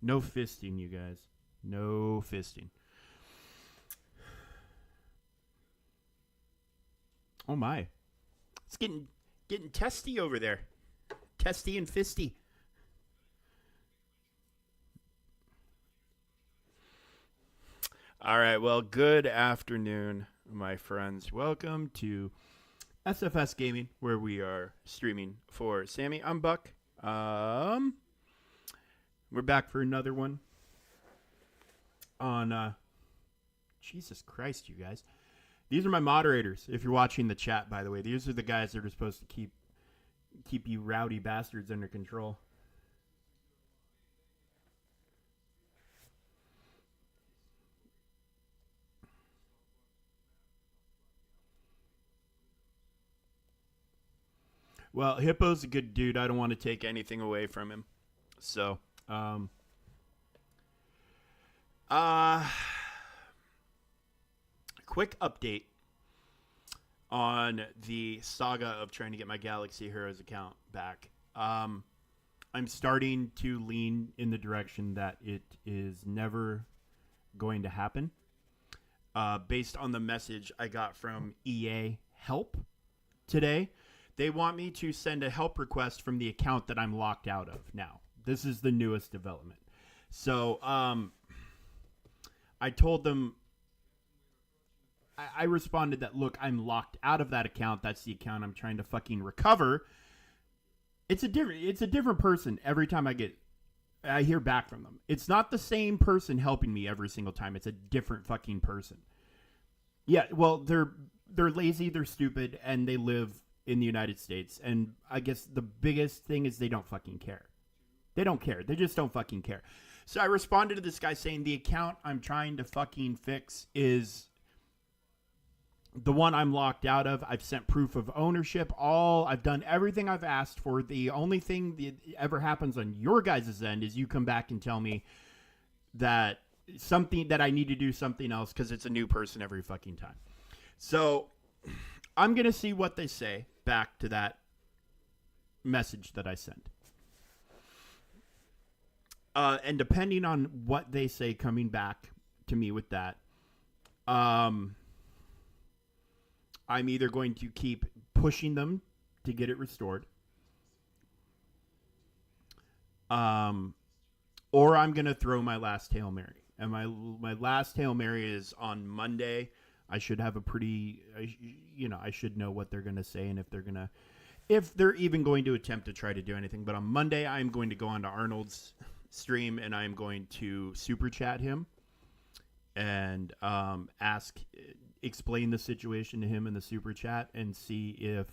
No fisting, you guys. No fisting. Oh my. It's getting testy over there. Testy and fisty. All right, well, good afternoon, my friends. Welcome to SFS Gaming, where we are streaming for Sammy. I'm Buck. We're back for another one on Jesus Christ, you guys. These are my moderators. If you're watching the chat, by the way, these are the guys that are supposed to keep you rowdy bastards under control. Well, Hippo's a good dude. I don't want to take anything away from him. So, quick update on the saga of trying to get my Galaxy Heroes account back. I'm starting to lean in the direction that it is never going to happen. Based on the message I got from EA Help today, they want me to send a help request from the account that I'm locked out of now. This is the newest development. So I told them, I responded that, look, I'm locked out of that account. That's the account I'm trying to fucking recover. It's a different person every time I hear back from them. It's not the same person helping me every single time. It's a different fucking person. Yeah, well, they're lazy, they're stupid, and they live in the United States. And I guess the biggest thing is they don't fucking care. They don't care. They just don't fucking care. So I responded to this guy saying the account I'm trying to fucking fix is the one I'm locked out of. I've sent proof of ownership. I've done everything I've asked for. The only thing that ever happens on your guys' end is you come back and tell me that I need to do something else because it's a new person every fucking time. So I'm going to see what they say back to that message that I sent. And depending on what they say coming back to me with that, I'm either going to keep pushing them to get it restored, or I'm going to throw my last Hail Mary. And my last Hail Mary is on Monday. I should have I should know what they're going to say and if they're even going to attempt to try to do anything. But on Monday, I'm going to go on to Arnold's stream and I'm going to super chat him and explain the situation to him in the super chat and see if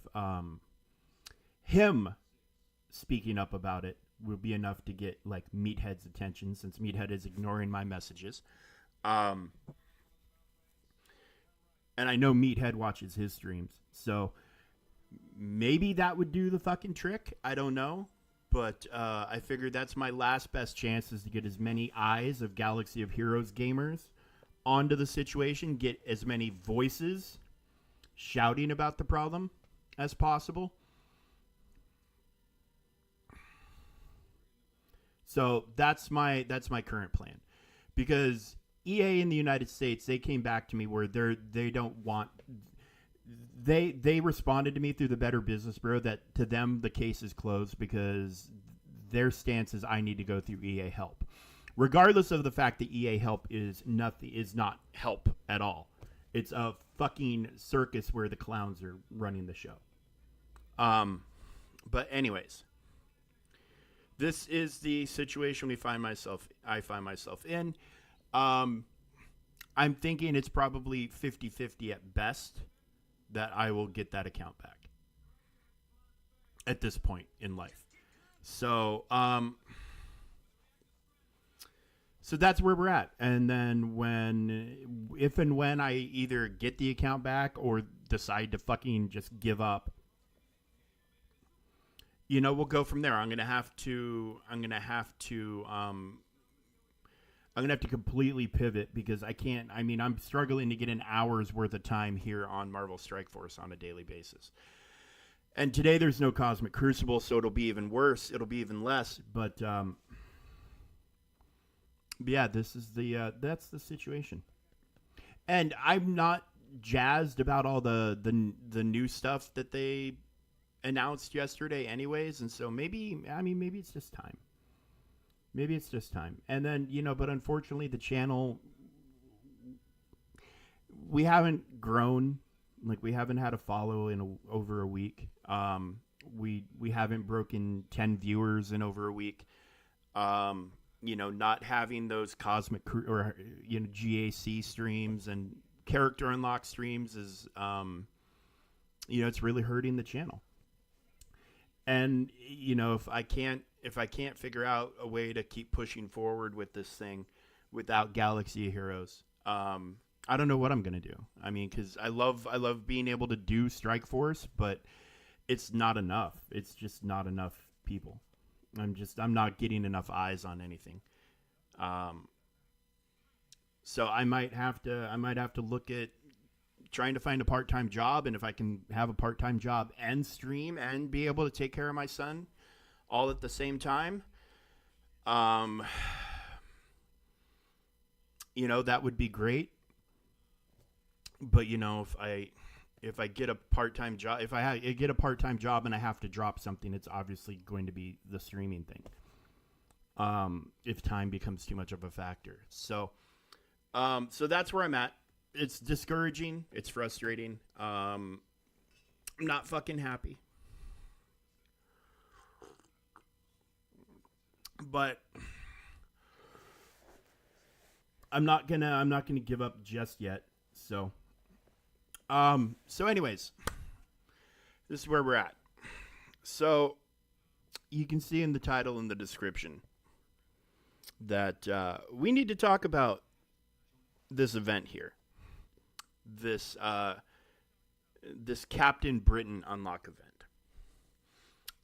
him speaking up about it will be enough to get like Meathead's attention, since Meathead is ignoring my messages. And I know Meathead watches his streams, so maybe that would do the fucking trick. I don't know. But I figured that's my last best chance, is to get as many eyes of Galaxy of Heroes gamers onto the situation, get as many voices shouting about the problem as possible. So that's my current plan. Because EA in the United States, they came back to me where they don't want... They responded to me through the Better Business Bureau that to them the case is closed because their stance is I need to go through EA Help, regardless of the fact that EA Help is not help at all. It's a fucking circus where the clowns are running the show. But anyways, this is the situation I find myself in. I'm thinking it's probably 50-50 at best that I will get that account back at this point in life. So, so that's where we're at. And then if and when I either get the account back or decide to fucking just give up, we'll go from there. I'm going to have to completely pivot because I'm struggling to get an hour's worth of time here on Marvel Strike Force on a daily basis. And today there's no Cosmic Crucible, so it'll be even worse. It'll be even less. But Yeah, this is the that's the situation. And I'm not jazzed about all the new stuff that they announced yesterday anyways, and so maybe it's just time. Maybe it's just time. And then, but unfortunately the channel, we haven't grown. Like, we haven't had a follow in over a week. We haven't broken 10 viewers in over a week. Not having those cosmic or GAC streams and character unlock streams is it's really hurting the channel. And if I can't figure out a way to keep pushing forward with this thing without Galaxy of Heroes, I don't know what I'm gonna do. I mean, because I love being able to do Strike Force, but it's not enough. It's just not enough people. I'm not getting enough eyes on anything. So I might have to look at trying to find a part-time job, and if I can have a part-time job and stream and be able to take care of my son all at the same time, that would be great. But if I get a part-time job, get a part-time job and I have to drop something, it's obviously going to be the streaming thing. If time becomes too much of a factor. So that's where I'm at. It's discouraging. It's frustrating. I'm not fucking happy. But I'm not gonna give up just yet. So anyways, this is where we're at. So you can see in the title and the description that we need to talk about this event here. This Captain Britain unlock event.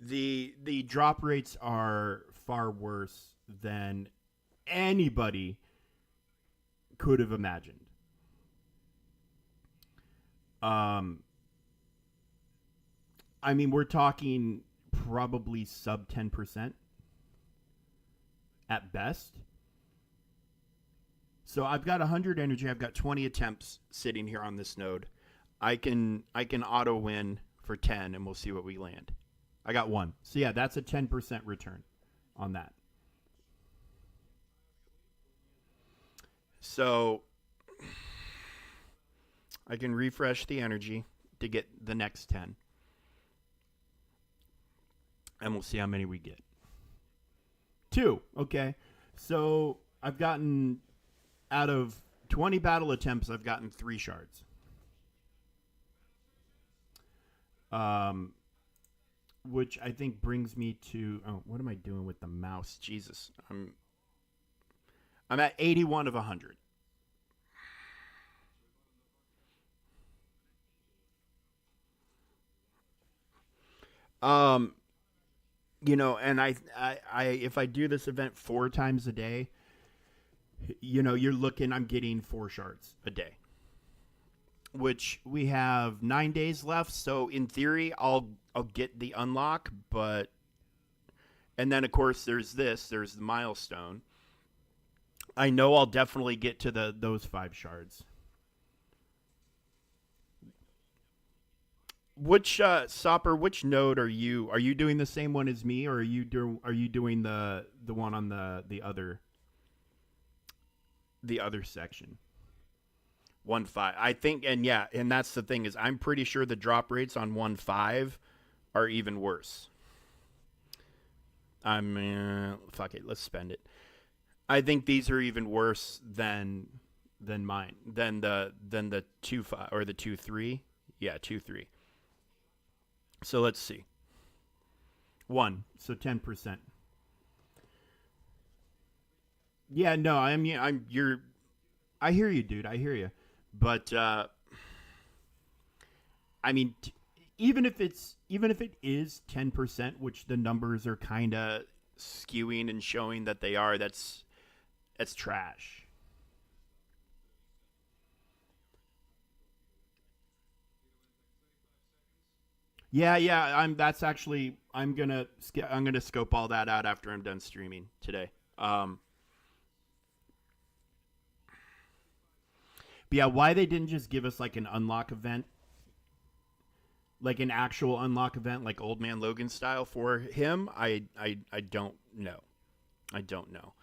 The drop rates are far worse than anybody could have imagined. I mean, we're talking probably sub 10% at best. So I've got 100 energy. I've got 20 attempts sitting here on this node. I can auto win for 10, and we'll see what we land. I got 1. So yeah, that's a 10% return on that. So I can refresh the energy to get the next 10. And we'll see how many we get. 2. Okay. So I've gotten, out of 20 battle attempts, I've gotten 3 shards. Which I think brings me to, what am I doing with the mouse? Jesus. I'm at 81 of 100. And I if I do this event 4 times a day, I'm getting 4 shards a day, which we have 9 days left. So in theory, I'll get the unlock, and then of course there's the milestone. I know I'll definitely get to those 5 shards. Which Sopper? Which node are you? Are you doing the same one as me, or are you doing the one on the other section? 1.5. I think, and that's the thing, is I'm pretty sure the drop rates on 1.5 are even worse. Fuck it, let's spend it. I think these are even worse than mine, than the 2.5 or the 2.3. Yeah, 2.3. So let's see. 1, so 10%. Yeah, no, I hear you, dude. I hear you. But I mean, even if it is 10%, which the numbers are kind of skewing and showing that they are, that's trash. Yeah. I'm gonna scope all that out after I'm done streaming today. But yeah, why they didn't just give us like an unlock event, like an actual unlock event, like Old Man Logan style for him, I don't know. I don't know.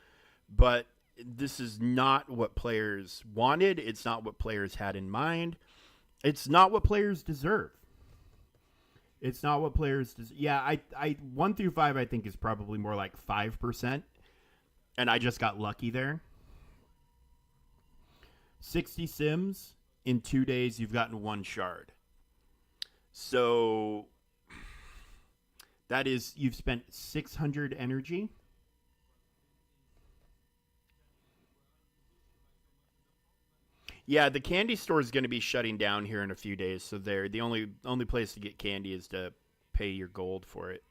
But this is not what players wanted. It's not what players had in mind. It's not what players deserve. It's not what players deserve. Yeah, I 1 through 5 I think is probably more like 5%, and I just got lucky there. 60 sims in 2 days, you've gotten 1 shard. So that is, you've spent 600 energy. Yeah, the candy store is going to be shutting down here in a few days, so they're the only place to get candy is to pay your gold for it.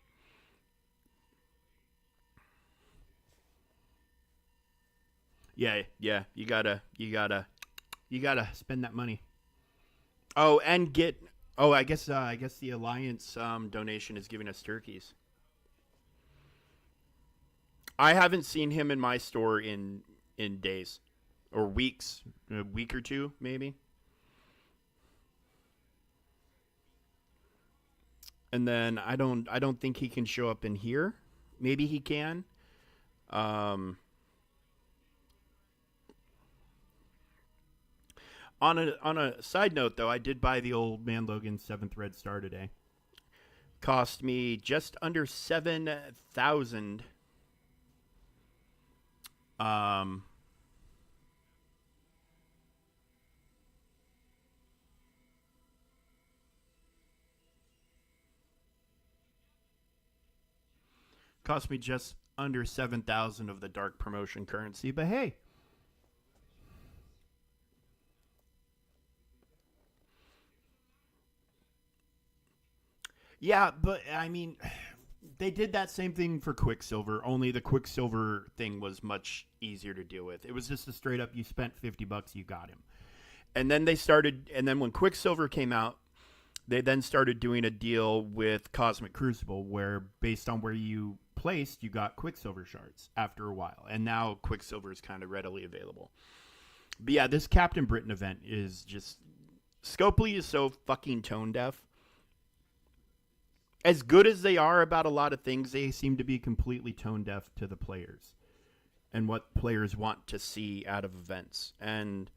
Yeah, yeah, you gotta spend that money. Oh, and get. Oh, I guess the alliance donation is giving us turkeys. I haven't seen him in my store in days or weeks, a week or two maybe. And then I don't think he can show up in here. Maybe he can. Um, on a side note though, I did buy the Old Man Logan 7th Red Star today. Cost me just under 7,000. Um, Cost me just under 7,000 of the dark promotion currency, but hey, yeah, but I mean, they did that same thing for Quicksilver. Only the Quicksilver thing was much easier to deal with. It was just a straight up, you spent $50, you got him. And then when Quicksilver came out, they then started doing a deal with Cosmic Crucible, where based on where you placed, you got Quicksilver shards after a while, and now Quicksilver is kind of readily available. But yeah, this Captain Britain event is just, Scopely is so fucking tone deaf. As good as they are about a lot of things, they seem to be completely tone deaf to the players and what players want to see out of events. And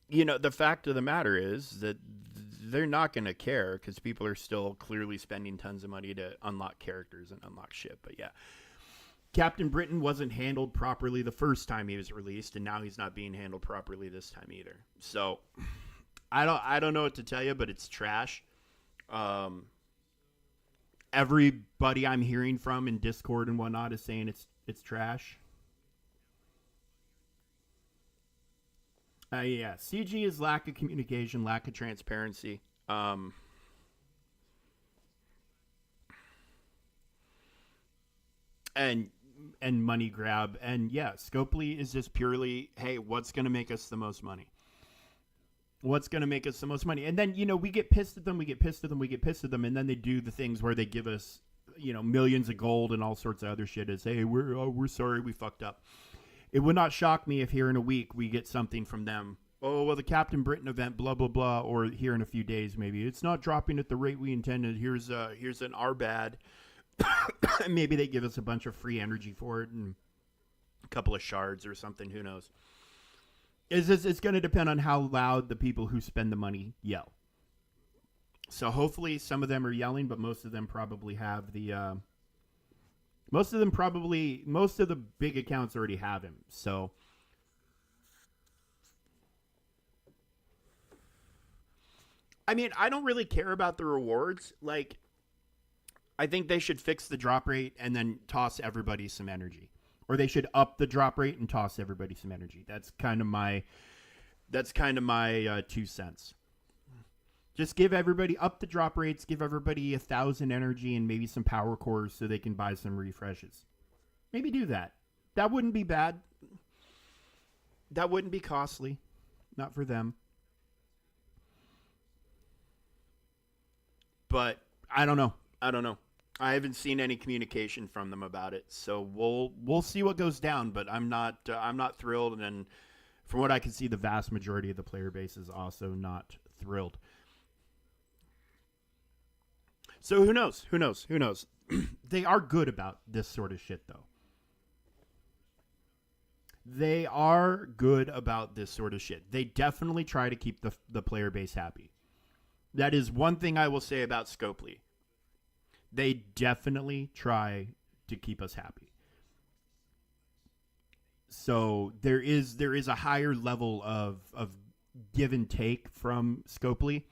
the fact of the matter is that they're not going to care because people are still clearly spending tons of money to unlock characters and unlock shit. But yeah, Captain Britain wasn't handled properly the first time he was released, and now he's not being handled properly this time either. So I don't know what to tell you, but it's trash. Um, Everybody I'm hearing from in Discord and whatnot is saying it's trash. Yeah, CG is lack of communication, lack of transparency, and money grab. And yeah, Scopely is just purely, hey, what's going to make us the most money? What's going to make us the most money? And then we get pissed at them, we get pissed at them, we get pissed at them, and then they do the things where they give us millions of gold and all sorts of other shit. As, hey, we're sorry, we fucked up. It would not shock me if here in a week we get something from them. Oh, well, the Captain Britain event, blah, blah, blah. Or here in a few days, maybe. It's not dropping at the rate we intended. Here's an R bad. Maybe they give us a bunch of free energy for it and a couple of shards or something. Who knows? It's going to depend on how loud the people who spend the money yell. So hopefully some of them are yelling, but most of them probably have the... most of the big accounts already have him. So, I mean, I don't really care about the rewards. Like, I think they should fix the drop rate and then toss everybody some energy. Or they should up the drop rate and toss everybody some energy. That's kind of my 2 cents. Just give everybody up the drop rates, give everybody 1,000 energy and maybe some power cores so they can buy some refreshes. Maybe do that. That wouldn't be bad. That wouldn't be costly. Not for them. But I don't know. I haven't seen any communication from them about it. So we'll see what goes down, but I'm not thrilled, and from what I can see, the vast majority of the player base is also not thrilled. So who knows? Who knows? Who knows? They are good about this sort of shit, though. They are good about this sort of shit. They definitely try to keep the player base happy. That is one thing I will say about Scopely. They definitely try to keep us happy. So there is a higher level of give and take from Scopely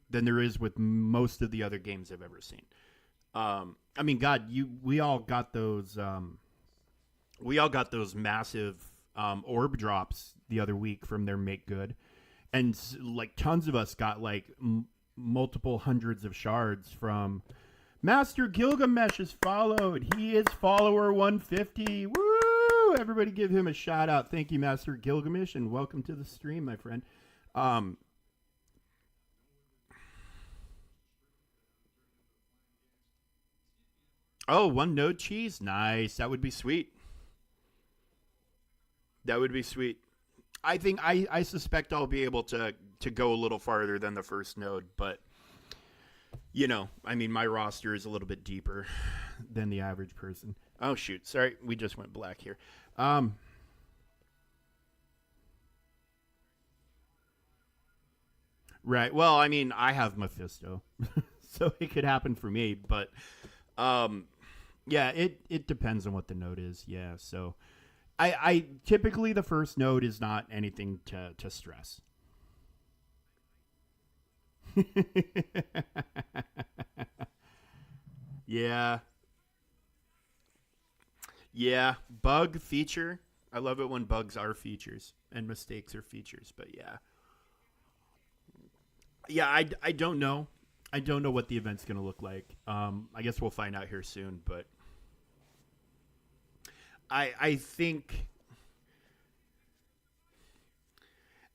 than there is with most of the other games I've ever seen. I mean, God, we all got those massive orb drops the other week from their Make Good, and like tons of us got like multiple hundreds of shards from Master Gilgamesh is followed. He is follower 150. Woo! Everybody give him a shout out. Thank you, Master Gilgamesh, and welcome to the stream, my friend. Oh, one node cheese? Nice. That would be sweet. That would be sweet. I think I suspect I'll be able to go a little farther than the first node, but you know, I mean, my roster is a little bit deeper than the average person. Oh shoot, sorry, we just went black here. Right. Well, I mean, I have Mephisto, so it could happen for me, but yeah, it depends on what the node is. Yeah, so I typically the first node is not anything to stress. Yeah. Yeah. Bug feature. I love it when bugs are features and mistakes are features, but yeah. Yeah, I don't know. I don't know what the event's going to look like. I guess we'll find out here soon, but I think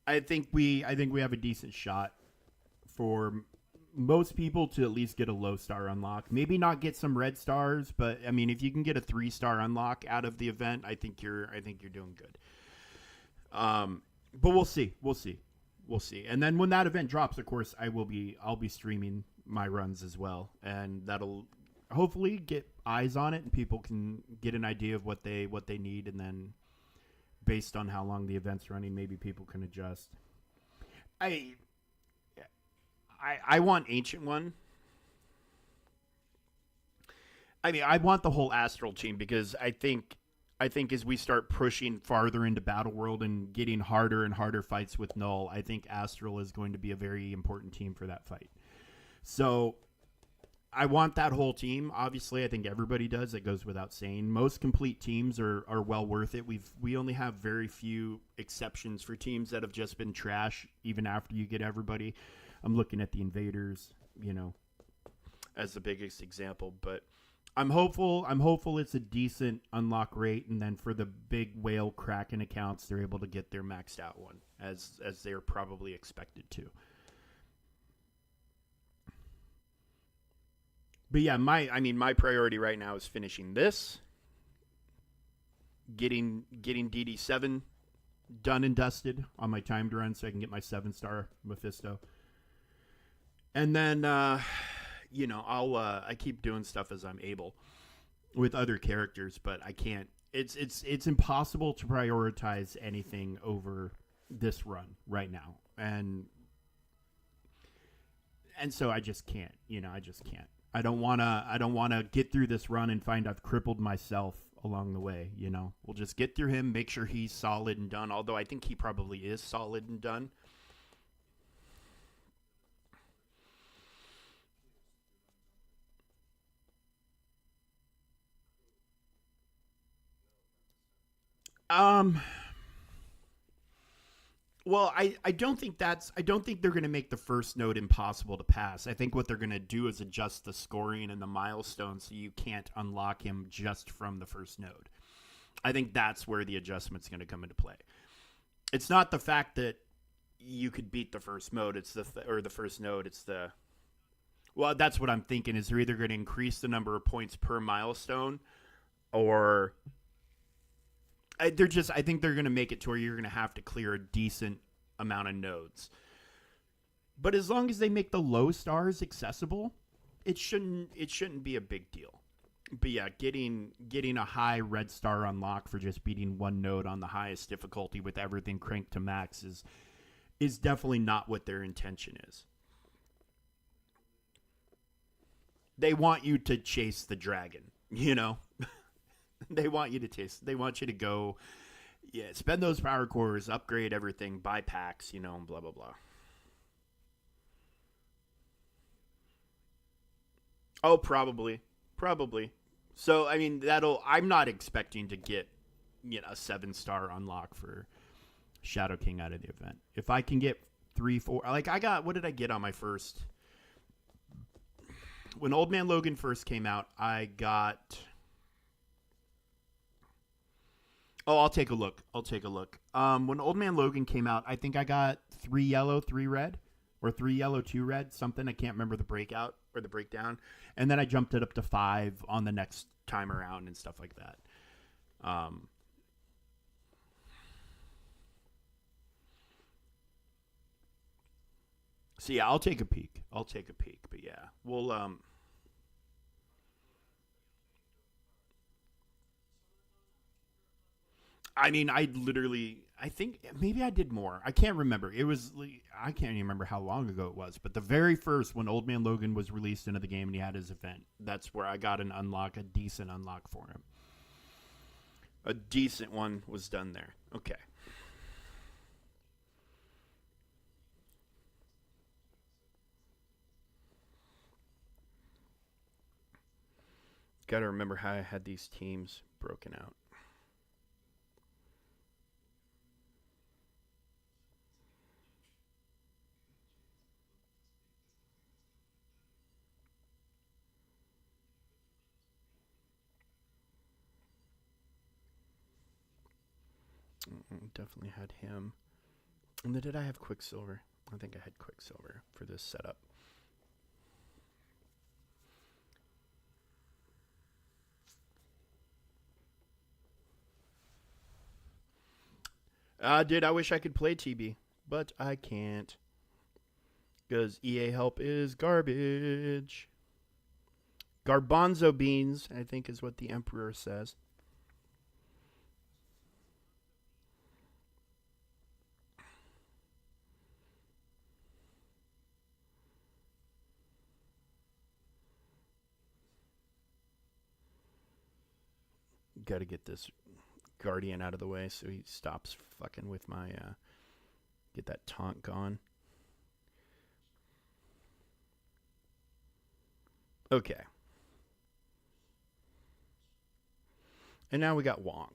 I think we have a decent shot for most people to at least get a low star unlock. Maybe not get some red stars, but I mean, if you can get a 3-star unlock out of the event, I think you're doing good. But we'll see. We'll see. We'll see. And then when that event drops, of course, I'll be streaming my runs as well, and that'll hopefully get eyes on it and people can get an idea of what they need, and then based on how long the event's running, maybe people can adjust. I want Ancient One. I mean, I want the whole Astral team because I think as we start pushing farther into Battleworld and getting harder and harder fights with Null, I think Astral is going to be a very important team for that fight. So I want that whole team. Obviously, I think everybody does. It goes without saying. Most complete teams are well worth it. We only have very few exceptions for teams that have just been trash even after you get everybody. I'm looking at the Invaders, as the biggest example, but I'm hopeful it's a decent unlock rate, and then for the big whale Kraken accounts, they're able to get their maxed out one as they're probably expected to. But yeah, my priority right now is finishing this, getting DD7 done and dusted on my timed run so I can get my 7-star Mephisto. And then I keep doing stuff as I'm able with other characters, but I can't. It's impossible to prioritize anything over this run right now, and so I just can't. I just can't. I don't wanna get through this run and find I've crippled myself along the way. We'll just get through him, make sure he's solid and done. Although I think he probably is solid and done. Well, I don't think they're going to make the first node impossible to pass. I think what they're going to do is adjust the scoring and the milestones so you can't unlock him just from the first node. I think that's where the adjustment's going to come into play. It's not the fact that you could beat the first mode, the first node, well, that's what I'm thinking is they're either going to increase the number of points per milestone or I think they're going to make it to where you're going to have to clear a decent amount of nodes. But as long as they make the low stars accessible, it shouldn't be a big deal. But yeah, getting a high red star unlock for just beating one node on the highest difficulty with everything cranked to max is definitely not what their intention is. They want you to chase the dragon, you know? They want you to chase. They want you to go, yeah, spend those power cores, upgrade everything, buy packs, blah blah blah. Oh, probably. So I mean, that'll. I'm not expecting to get, a 7-star unlock for Shadow King out of the event. If I can get 3, 4, like I got. What did I get on my first? When Old Man Logan first came out, I got. Oh, I'll take a look. When Old Man Logan came out, I think I got 3 yellow, 3 red, or 3 yellow, 2 red, something. I can't remember the breakout or the breakdown. And then I jumped it up to 5 on the next time around and stuff like that. So yeah, I'll take a peek. But yeah, we'll I mean, I think maybe I did more. I can't remember. I can't even remember how long ago it was. But the very first, when Old Man Logan was released into the game and he had his event, that's where I got a decent unlock for him. A decent one was done there. Okay. Got to remember how I had these teams broken out. Definitely had him. And then did I have Quicksilver? I think I had Quicksilver for this setup. Dude, I wish I could play TB, but I can't. Because EA help is garbage. Garbanzo beans, I think is what the Emperor says. Got to get this Guardian out of the way so he stops fucking with my. Get that taunt gone. Okay. And now we got Wong.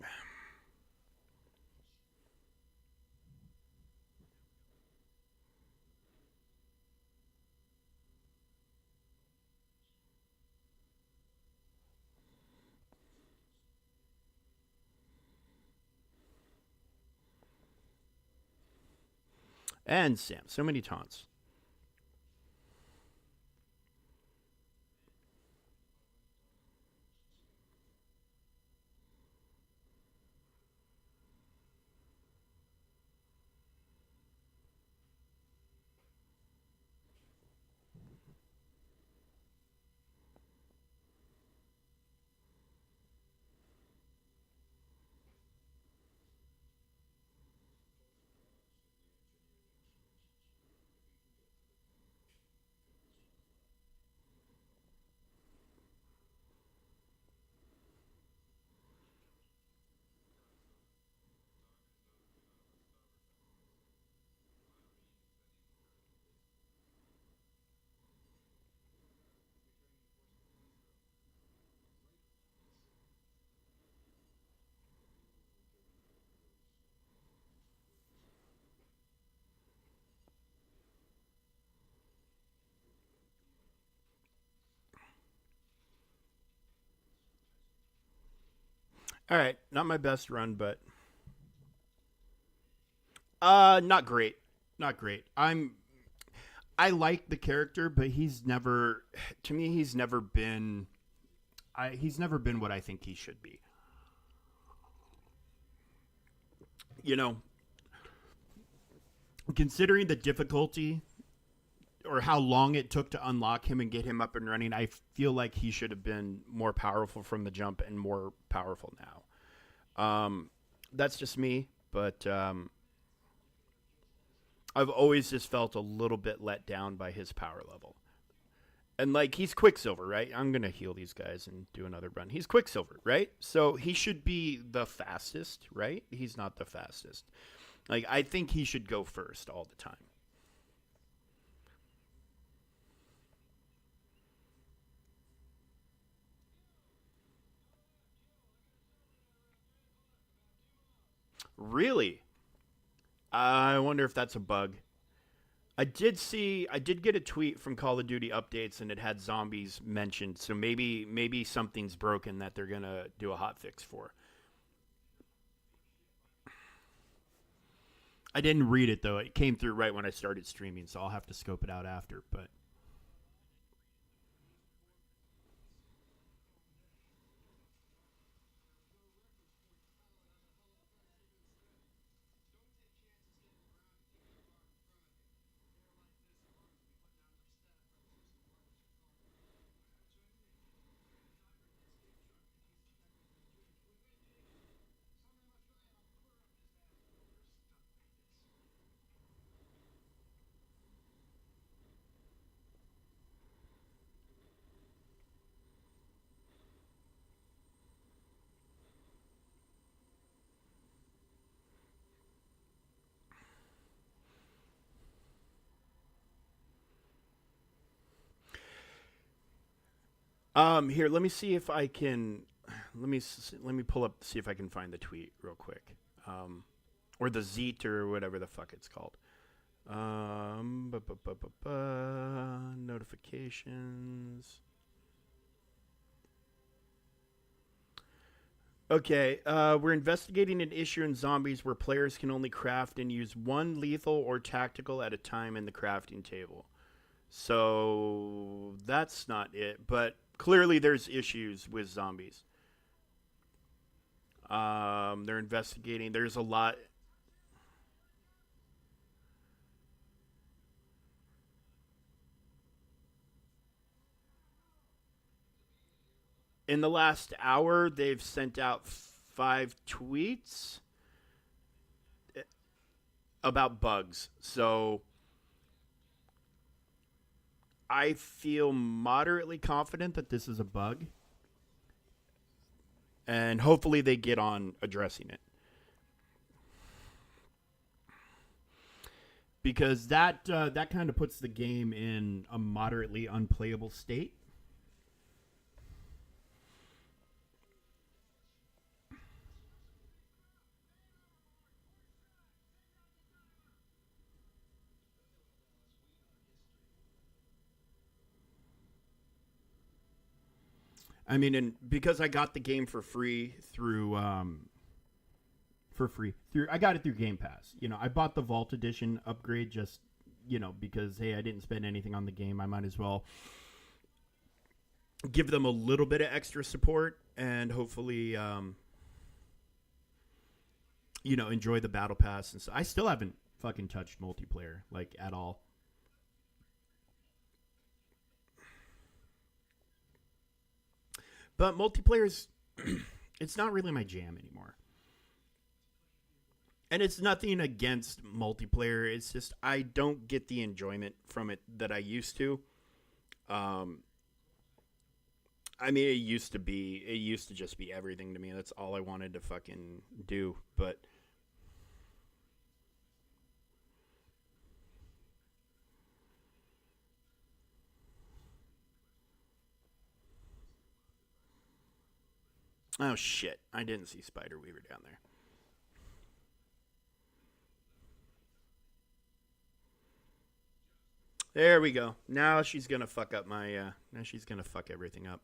And Sam. So many taunts. All right, not my best run, but not great. Not great. I like the character, but he's never to me he's never been he's never been what I think he should be. You know, considering the difficulty or how long it took to unlock him and get him up and running, I feel like he should have been more powerful from the jump and more powerful now. That's just me, but I've always just felt a little bit let down by his power level. And like he's Quicksilver, right? I'm gonna heal these guys and do another run. He's Quicksilver, right? So he should be the fastest, right? He's not the fastest. Like I think he should go first all the time. Really? I wonder if that's a bug. I did get a tweet from Call of Duty updates and it had zombies mentioned. So maybe something's broken that they're going to do a hot fix for. I didn't read it though. It came through right when I started streaming, so I'll have to scope it out after, but here, let me see if I can let me pull up see if I can find the tweet real quick. Or the Zeet or whatever the fuck it's called. Notifications. Okay, we're investigating an issue in zombies where players can only craft and use one lethal or tactical at a time in the crafting table. So that's not it, but clearly there's issues with zombies. They're investigating. There's a lot in the last hour. They've sent out 5 tweets about bugs. So I feel moderately confident that this is a bug, and hopefully they get on addressing it because that kind of puts the game in a moderately unplayable state. I mean, and because I got the game for free through I got it through Game Pass. You know, I bought the Vault Edition upgrade just because hey, I didn't spend anything on the game. I might as well give them a little bit of extra support and hopefully enjoy the battle pass and so I still haven't fucking touched multiplayer like at all. But multiplayer's it's not really my jam anymore. And it's nothing against multiplayer. It's just I don't get the enjoyment from it that I used to. Um, I mean, it used to just be everything to me. That's all I wanted to fucking do. But oh shit, I didn't see Spider Weaver down there. There we go. Now she's gonna fuck up my. Now she's gonna fuck everything up.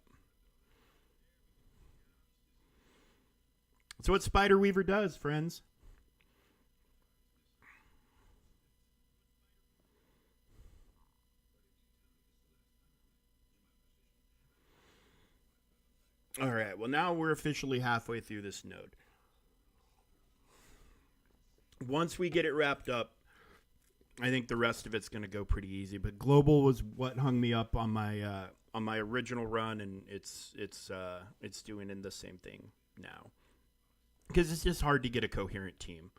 That's what Spider Weaver does, friends. All right. Well, now we're officially halfway through this node. Once we get it wrapped up, I think the rest of it's going to go pretty easy. But global was what hung me up on my original run, and it's doing in the same thing now, because it's just hard to get a coherent team.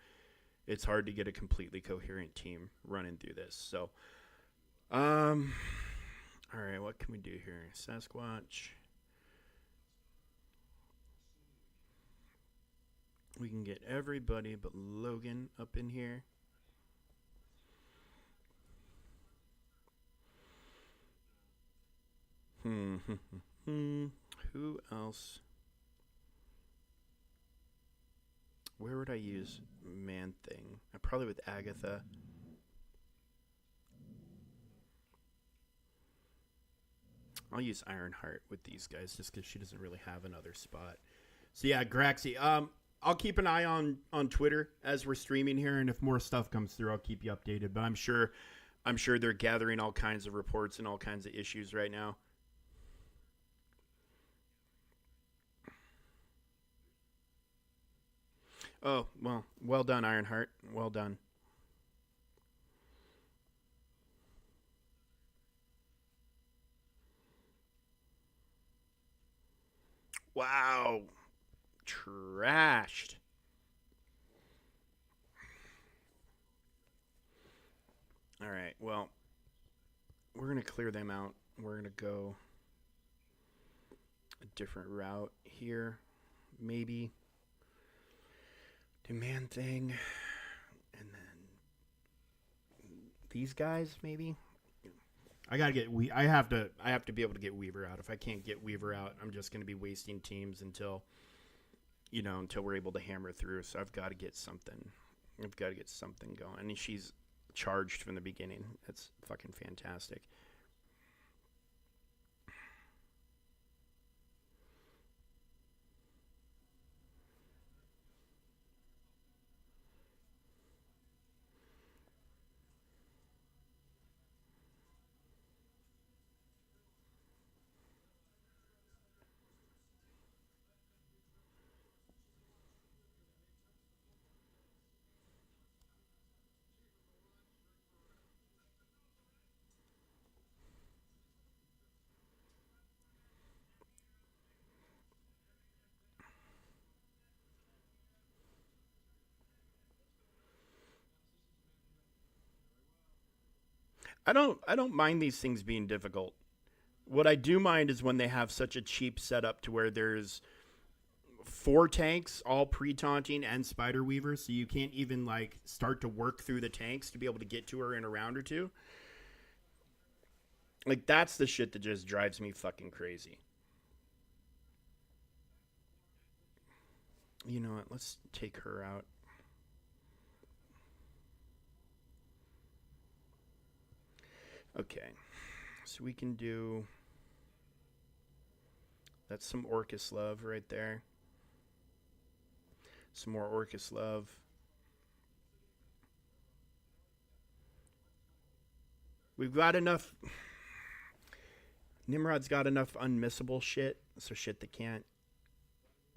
It's hard to get a completely coherent team running through this. So, all right, what can we do here? Sasquatch. We can get everybody but Logan up in here. Who else? Where would I use Man Thing? Probably with Agatha. I'll use Ironheart with these guys just because she doesn't really have another spot. So yeah, Graxy. I'll keep an eye on Twitter as we're streaming here, and if more stuff comes through, I'll keep you updated. But I'm sure they're gathering all kinds of reports and all kinds of issues right now. Oh, well done, Ironheart. Well done. Wow. Trashed. All right, well, we're going to clear them out. We're going to go a different route here. Maybe do Man Thing, and then these guys maybe. I have to be able to get Weaver out. If I can't get Weaver out, I'm just going to be wasting teams until we're able to hammer through. So I've got to get something. I've got to get something going. And she's charged from the beginning. That's fucking fantastic. I don't mind these things being difficult. What I do mind is when they have such a cheap setup to where there's 4 tanks, all pre-taunting and Spider Weaver, so you can't even like start to work through the tanks to be able to get to her in a round or two. Like that's the shit that just drives me fucking crazy. You know what? Let's take her out. Okay. So we can do. That's some Orcus love right there. Some more Orcus love. We've got enough. Nimrod's got enough unmissable shit. So shit that can't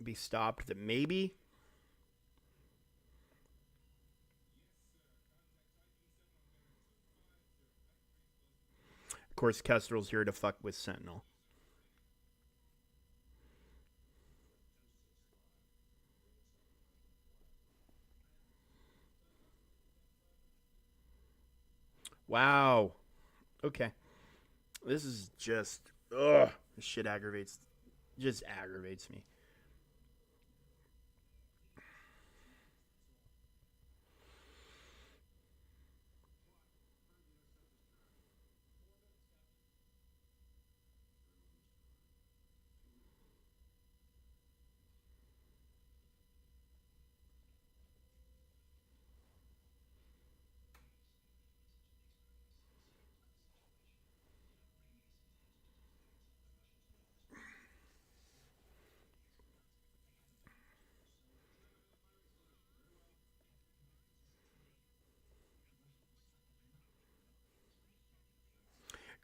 be stopped that maybe. Of course, Kestrel's here to fuck with Sentinel. Wow. Okay. This is just. Ugh. This shit aggravates. Just aggravates me.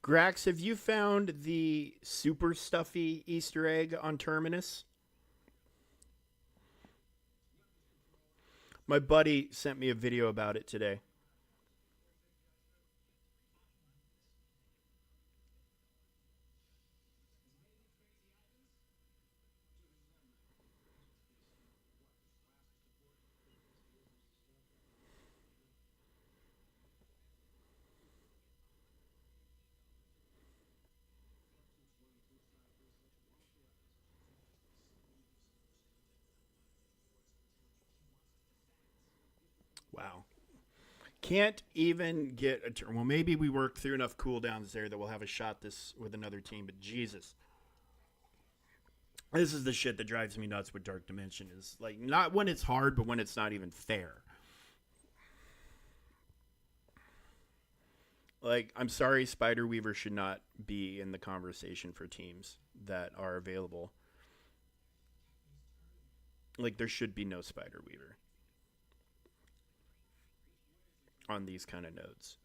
Grax, have you found the super stuffy Easter egg on Terminus? My buddy sent me a video about it today. Wow. Can't even get a turn. Well, maybe we work through enough cooldowns there that we'll have a shot this with another team. But Jesus, this is the shit that drives me nuts with Dark Dimension. Is like not when it's hard, but when it's not even fair. Like, I'm sorry, Spider Weaver should not be in the conversation for teams that are available. Like, there should be no Spider Weaver on these kind of nodes.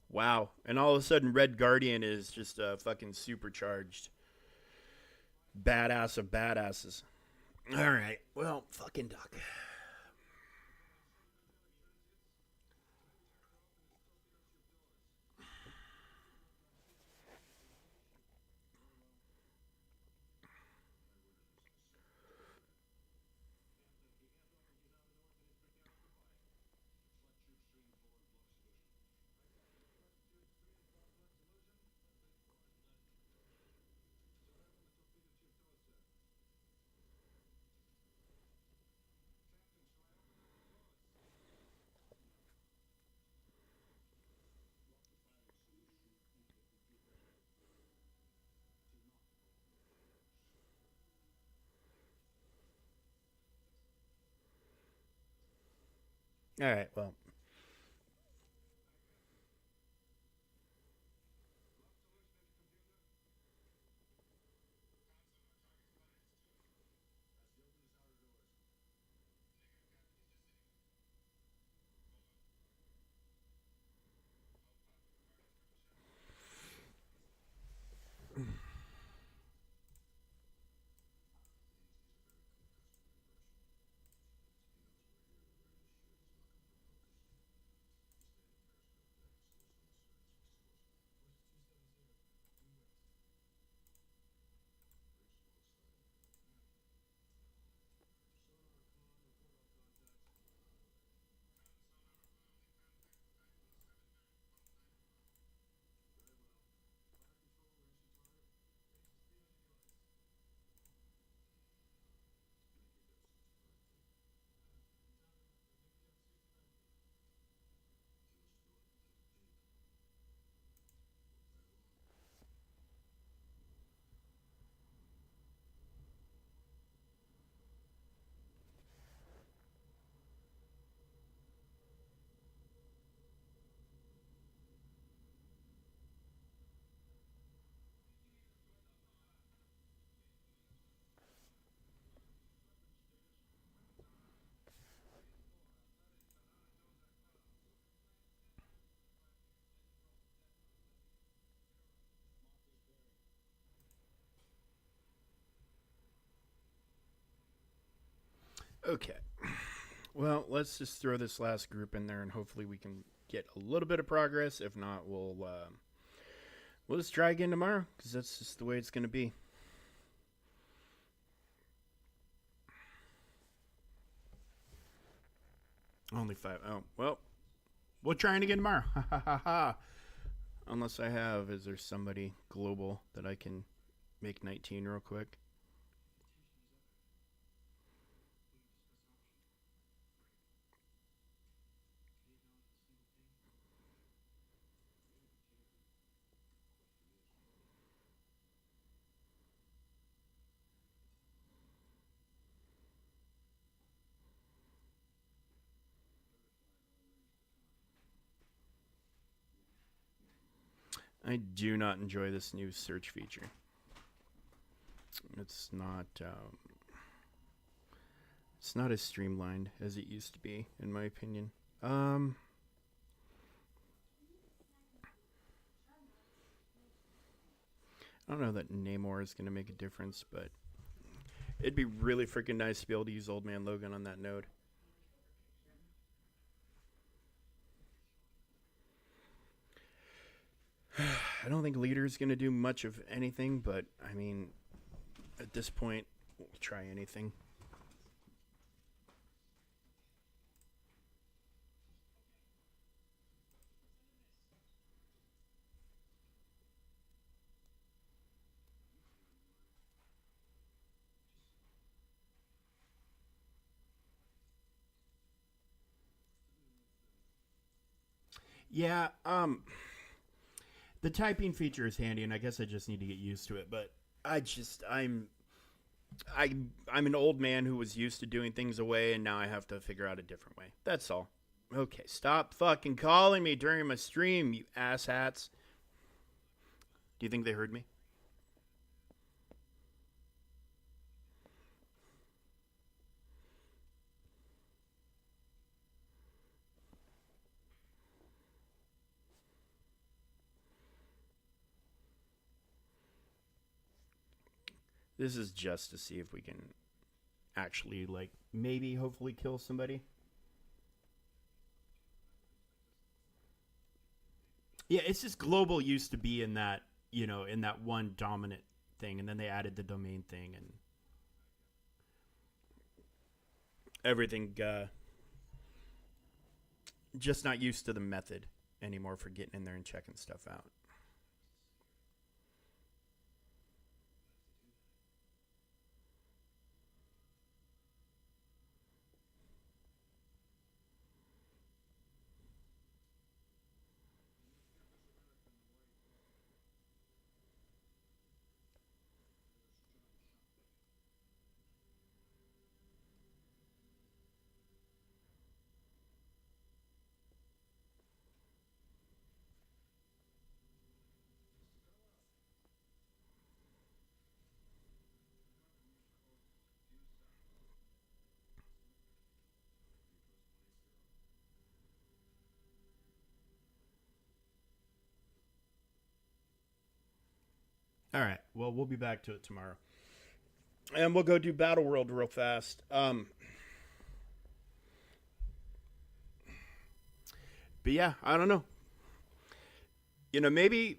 Wow. And all of a sudden, Red Guardian is just a fucking supercharged badass of badasses. All right. Well, fucking duck. All right. Well, okay. Well, let's just throw this last group in there, and hopefully we can get a little bit of progress. If not, we'll just try again tomorrow because that's just the way it's going to be. Only five. Oh well, we'll try it again tomorrow. Ha ha ha ha. Unless I have, is there somebody global that I can make 19 real quick? I do not enjoy this new search feature. It's not. It's not as streamlined as it used to be, in my opinion. I don't know that Namor is going to make a difference, but it'd be really freaking nice to be able to use Old Man Logan on that node. I don't think Leader's going to do much of anything, but I mean, at this point, we'll try anything. Yeah, the typing feature is handy, and I guess I just need to get used to it. But I'm an old man who was used to doing things away, and now I have to figure out a different way. That's all. Okay, stop fucking calling me during my stream, you asshats. Do you think they heard me? This is just to see if we can actually, like, maybe hopefully kill somebody. Yeah, it's just global used to be in that, in that one dominant thing, and then they added the domain thing and everything. Just not used to the method anymore for getting in there and checking stuff out. All right. Well, we'll be back to it tomorrow. And we'll go do Battleworld real fast. But yeah, I don't know. Maybe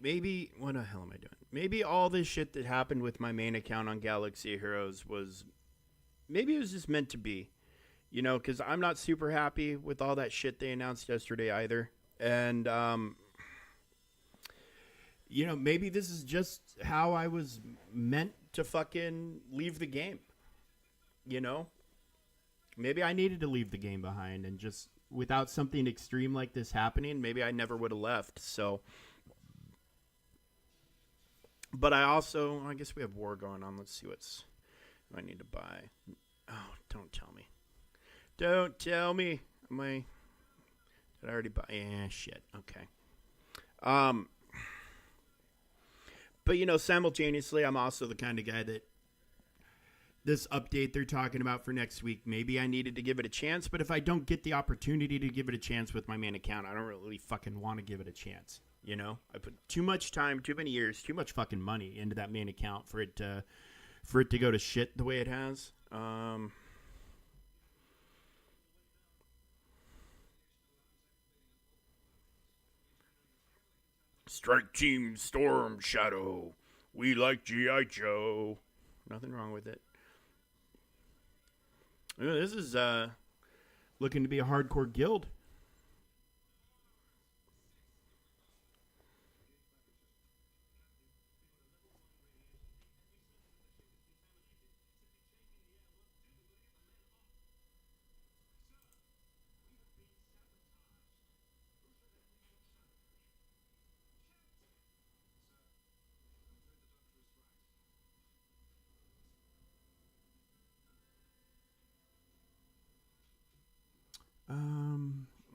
what the hell am I doing? Maybe all this shit that happened with my main account on Galaxy Heroes was maybe it was just meant to be. Because I'm not super happy with all that shit they announced yesterday either. And maybe this is just how I was meant to fucking leave the game. You know, maybe I needed to leave the game behind, and just without something extreme like this happening, maybe I never would have left. So, but I guess we have war going on. Let's see what's I need to buy. Oh, don't tell me. Don't tell me. Did I already buy? Yeah, shit. Okay. But simultaneously, I'm also the kind of guy that this update they're talking about for next week, maybe I needed to give it a chance. But if I don't get the opportunity to give it a chance with my main account, I don't really fucking want to give it a chance. I put too much time, too many years, too much fucking money into that main account for it to go to shit the way it has. Strike Team Storm Shadow. We like G.I. Joe. Nothing wrong with it. This is looking to be a hardcore guild.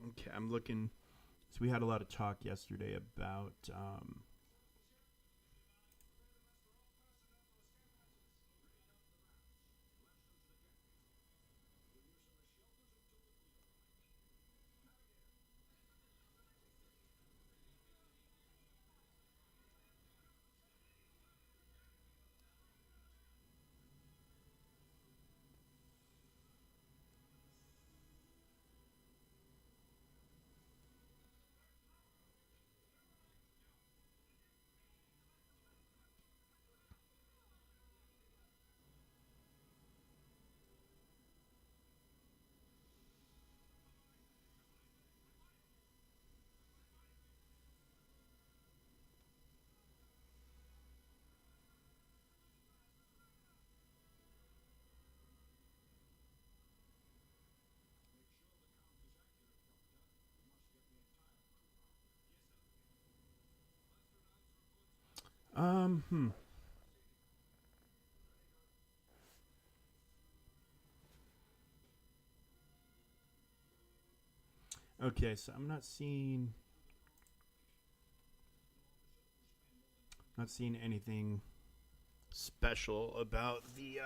Okay, I'm looking. So we had a lot of talk yesterday about Hmm. Okay, so I'm not seeing anything special about the.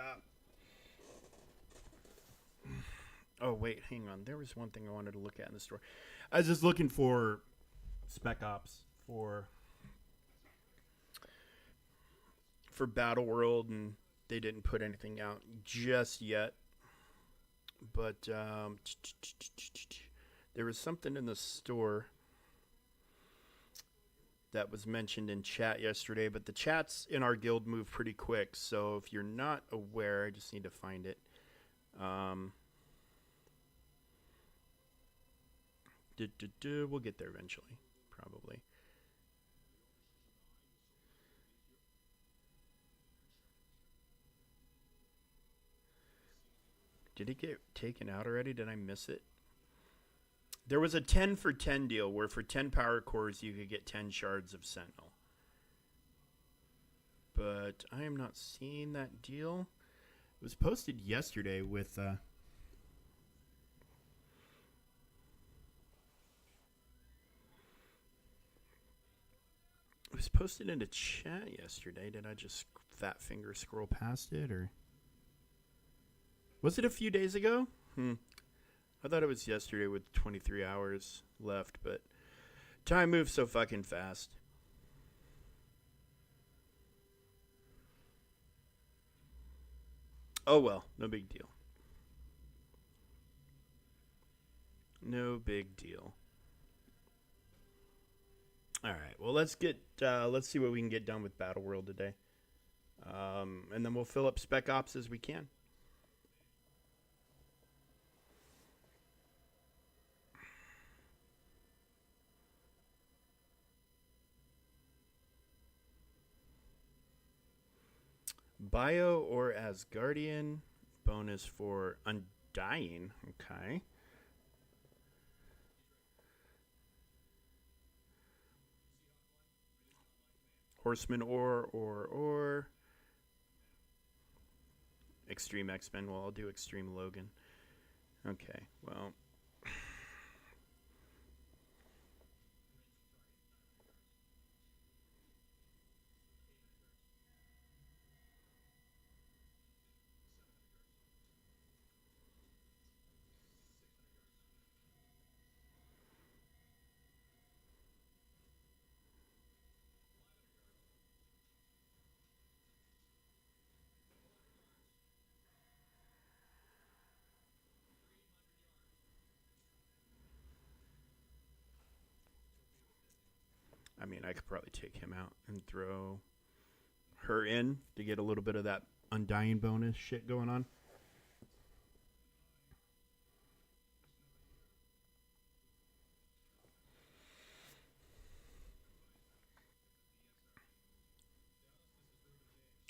Oh wait, hang on. There was one thing I wanted to look at in the store. I was just looking for Spec Ops for Battleworld, and they didn't put anything out just yet. But there was something in the store that was mentioned in chat yesterday, but the chats in our guild move pretty quick. So if you're not aware, I just need to find it. Um, we'll get there eventually, probably. Did it get taken out already? Did I miss it? There was a 10 for 10 deal where for 10 power cores you could get 10 shards of Sentinel. But I am not seeing that deal. It was posted yesterday with it was posted into chat yesterday. Did I just fat finger scroll past it, or was it a few days ago? I thought it was yesterday with 23 hours left, but time moves so fucking fast. Oh well, no big deal. No big deal. All right. Well, let's see what we can get done with Battle World today, and then we'll fill up Spec Ops as we can. Bio or Asgardian bonus for Undying. Okay. Horseman or Extreme X-Men. Well, I'll do Extreme Logan. Okay. Well, I mean, I could probably take him out and throw her in to get a little bit of that Undying bonus shit going on.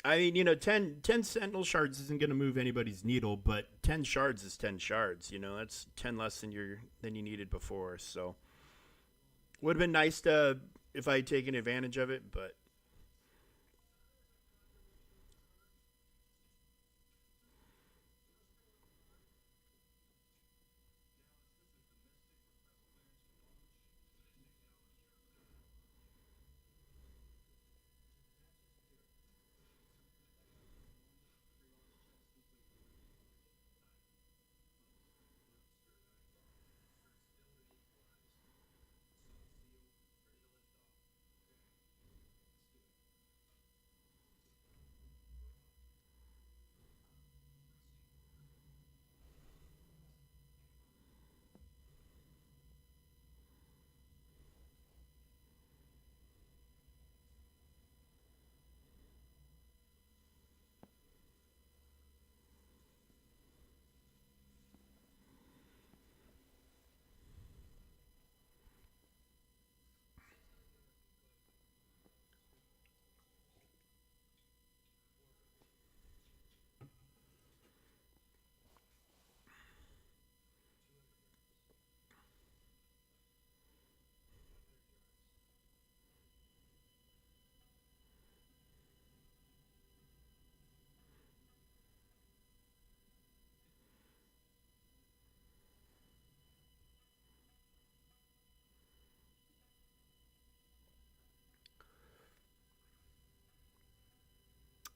I mean, 10 Sentinel shards isn't going to move anybody's needle, but 10 shards is 10 shards. That's 10 less than you needed before. So, would have been nice to if I had taken advantage of it, but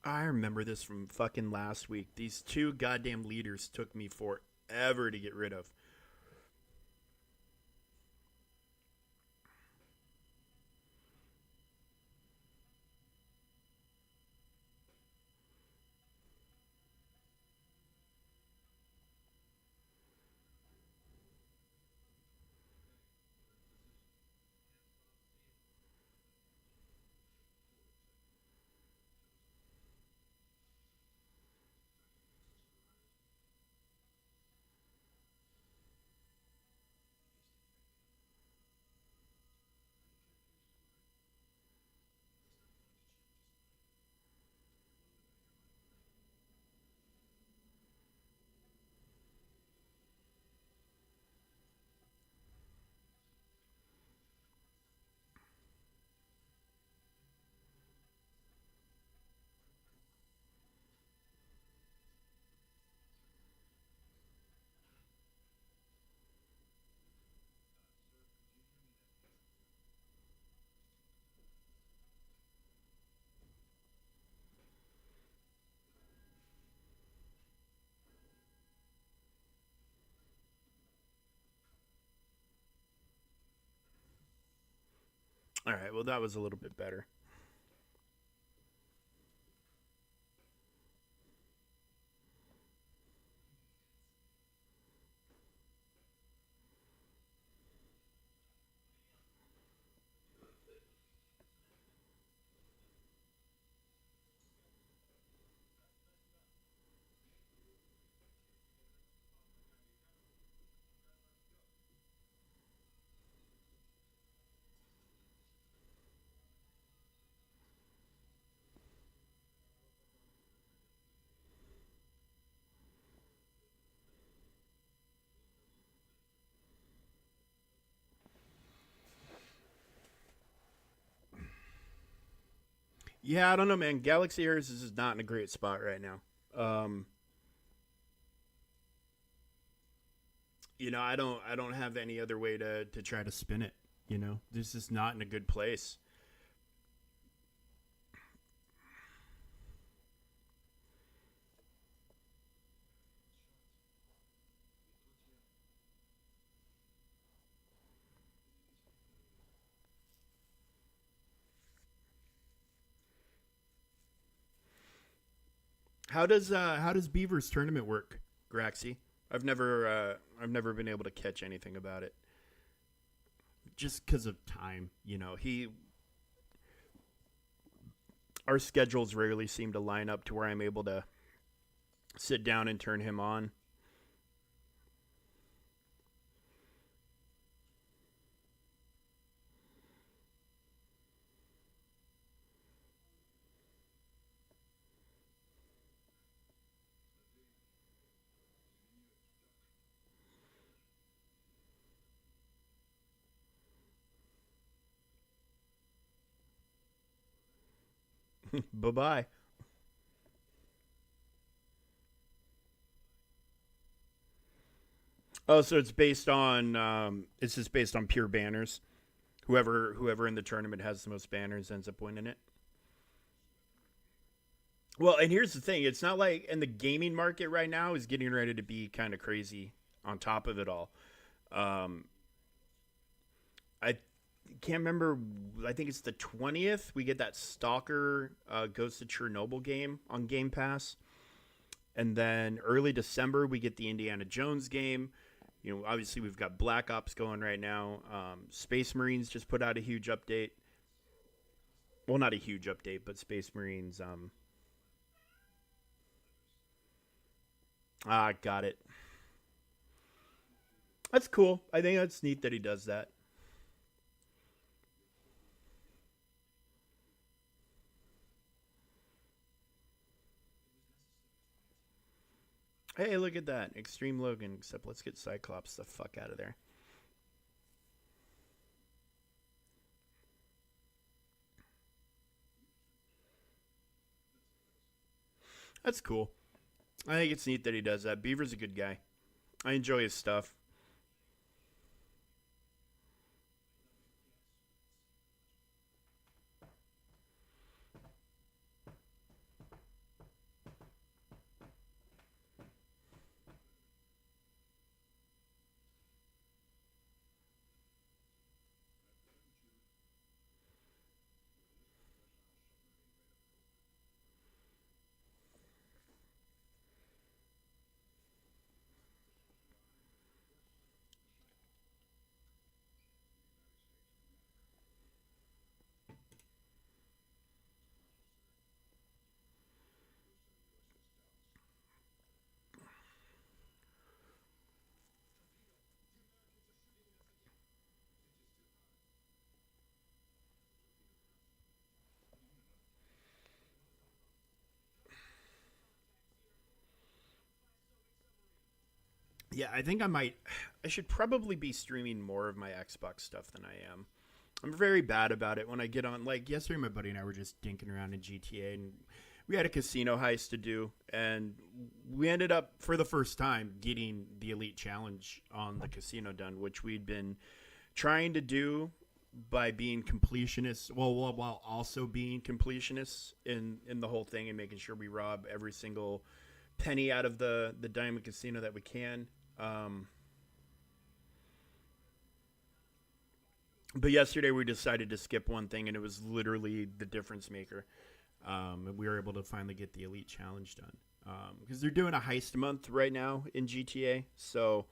I remember this from fucking last week. These two goddamn leaders took me forever to get rid of. All right, well, that was a little bit better. Yeah, I don't know, man. Galaxy Airs is not in a great spot right now. Um, I don't have any other way to try to spin it. This is not in a good place. How does Beaver's tournament work, Graxy? I've never been able to catch anything about it. Just because of time, he our schedules rarely seem to line up to where I'm able to sit down and turn him on. Bye bye. Oh, so it's just based on pure banners. Whoever in the tournament has the most banners ends up winning it. Well, and here's the thing: it's not like in the gaming market right now is getting ready to be kind of crazy. On top of it all, um, I can't remember. I think it's the 20th. We get that Stalker Ghost of Chernobyl game on Game Pass, and then early December we get the Indiana Jones game. Obviously we've got Black Ops going right now. Space Marines just put out a huge update. Well, not a huge update, but Space Marines. Got it. That's cool. I think that's neat that he does that. Hey, look at that. Extreme Logan, except let's get Cyclops the fuck out of there. That's cool. I think it's neat that he does that. Beaver's a good guy. I enjoy his stuff. Yeah, I think I might. I should probably be streaming more of my Xbox stuff than I am. I'm very bad about it when I get on. Like yesterday, my buddy and I were just dinking around in GTA, and we had a casino heist to do, and we ended up for the first time getting the Elite Challenge on the casino done, which we'd been trying to do by being completionists. While also being completionists in the whole thing and making sure we rob every single penny out of the Diamond Casino that we can. Um, but yesterday we decided to skip one thing, and it was literally the difference maker. And we were able to finally get the Elite Challenge done because they're doing a heist month right now in GTA. So,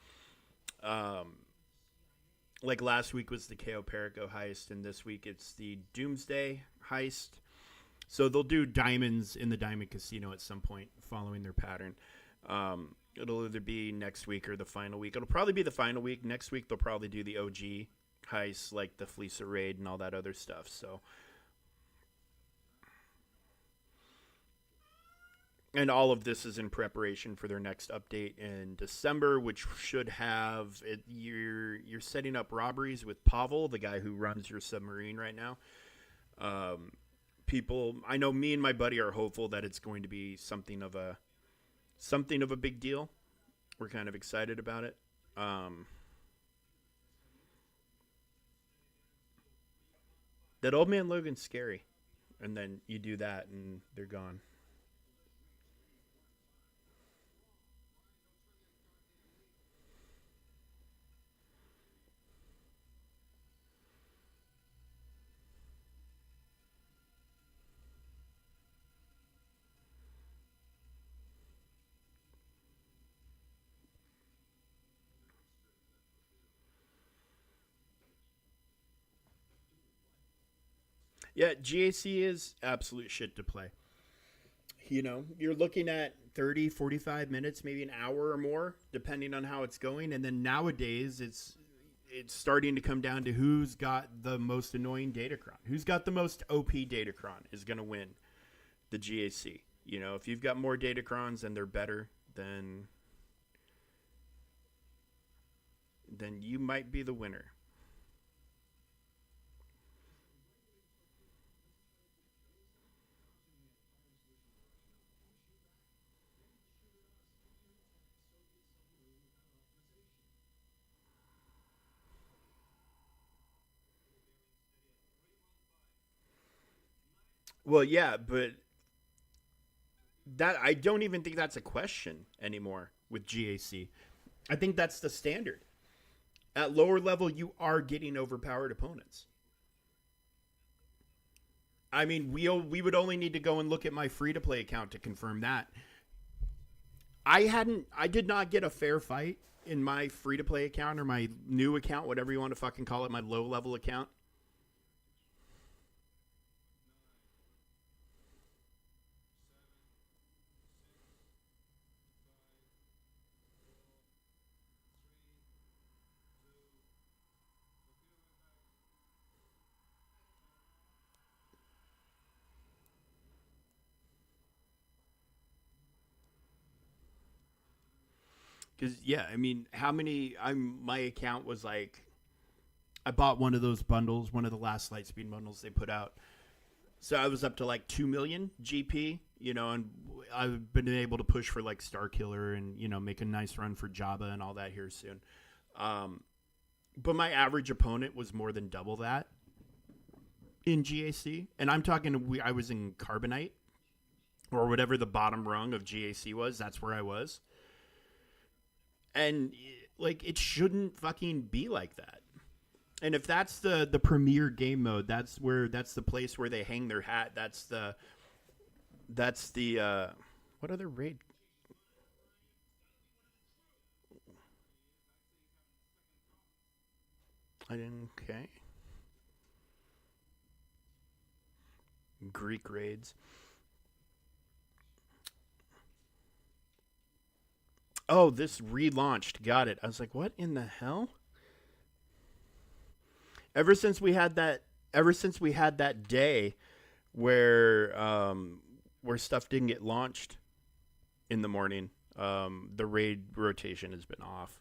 like last week was the KO Perico heist, and this week it's the Doomsday heist. So they'll do diamonds in the Diamond Casino at some point following their pattern. It'll either be next week or the final week. It'll probably be the final week. Next week they'll probably do the OG heists like the Fleecer raid and all that other stuff. So, and all of this is in preparation for their next update in December, which should have it. You're setting up robberies with Pavel, the guy who runs your submarine right now. People, I know me and my buddy are hopeful that it's going to be something of a big deal. We're kind of excited about it. That old man Logan's scary, and then you do that and they're gone. Yeah, GAC is absolute shit to play. You're looking at 30, 45 minutes, maybe an hour or more, depending on how it's going. And then nowadays, it's starting to come down to who's got the most annoying datacron. Who's got the most OP datacron is going to win the GAC. If you've got more datacrons and they're better, then you might be the winner. Well, yeah, but that I don't even think that's a question anymore with GAC. I think that's the standard. At lower level, you are getting overpowered opponents. I mean, we would only need to go and look at my free to play account to confirm that. I did not get a fair fight in my free to play account or my new account, whatever you want to fucking call it, my low level account. Because yeah, I mean, how many? My account was like, I bought one of those bundles, one of the last Lightspeed bundles they put out. So I was up to like 2 million GP, and I've been able to push for like Star Killer and make a nice run for Jabba and all that here soon. Um, but my average opponent was more than double that in GAC, and I'm talking. I was in Carbonite or whatever the bottom rung of GAC was. That's where I was, and like it shouldn't fucking be like that. And if that's the premier game mode, that's the place where they hang their hat. That's the what other raid? I didn't. Okay, Greek raids. Oh, this relaunched. Got it. I was like, what in the hell? Ever since we had that, ever since we had that day where stuff didn't get launched in the morning, The raid rotation has been off.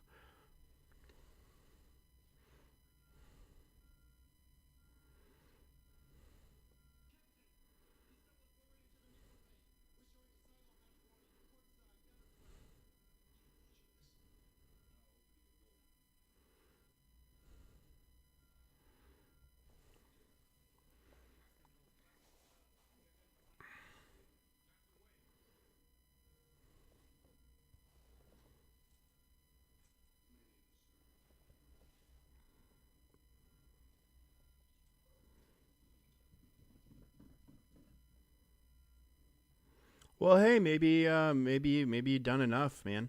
Well, hey, maybe you done enough, man.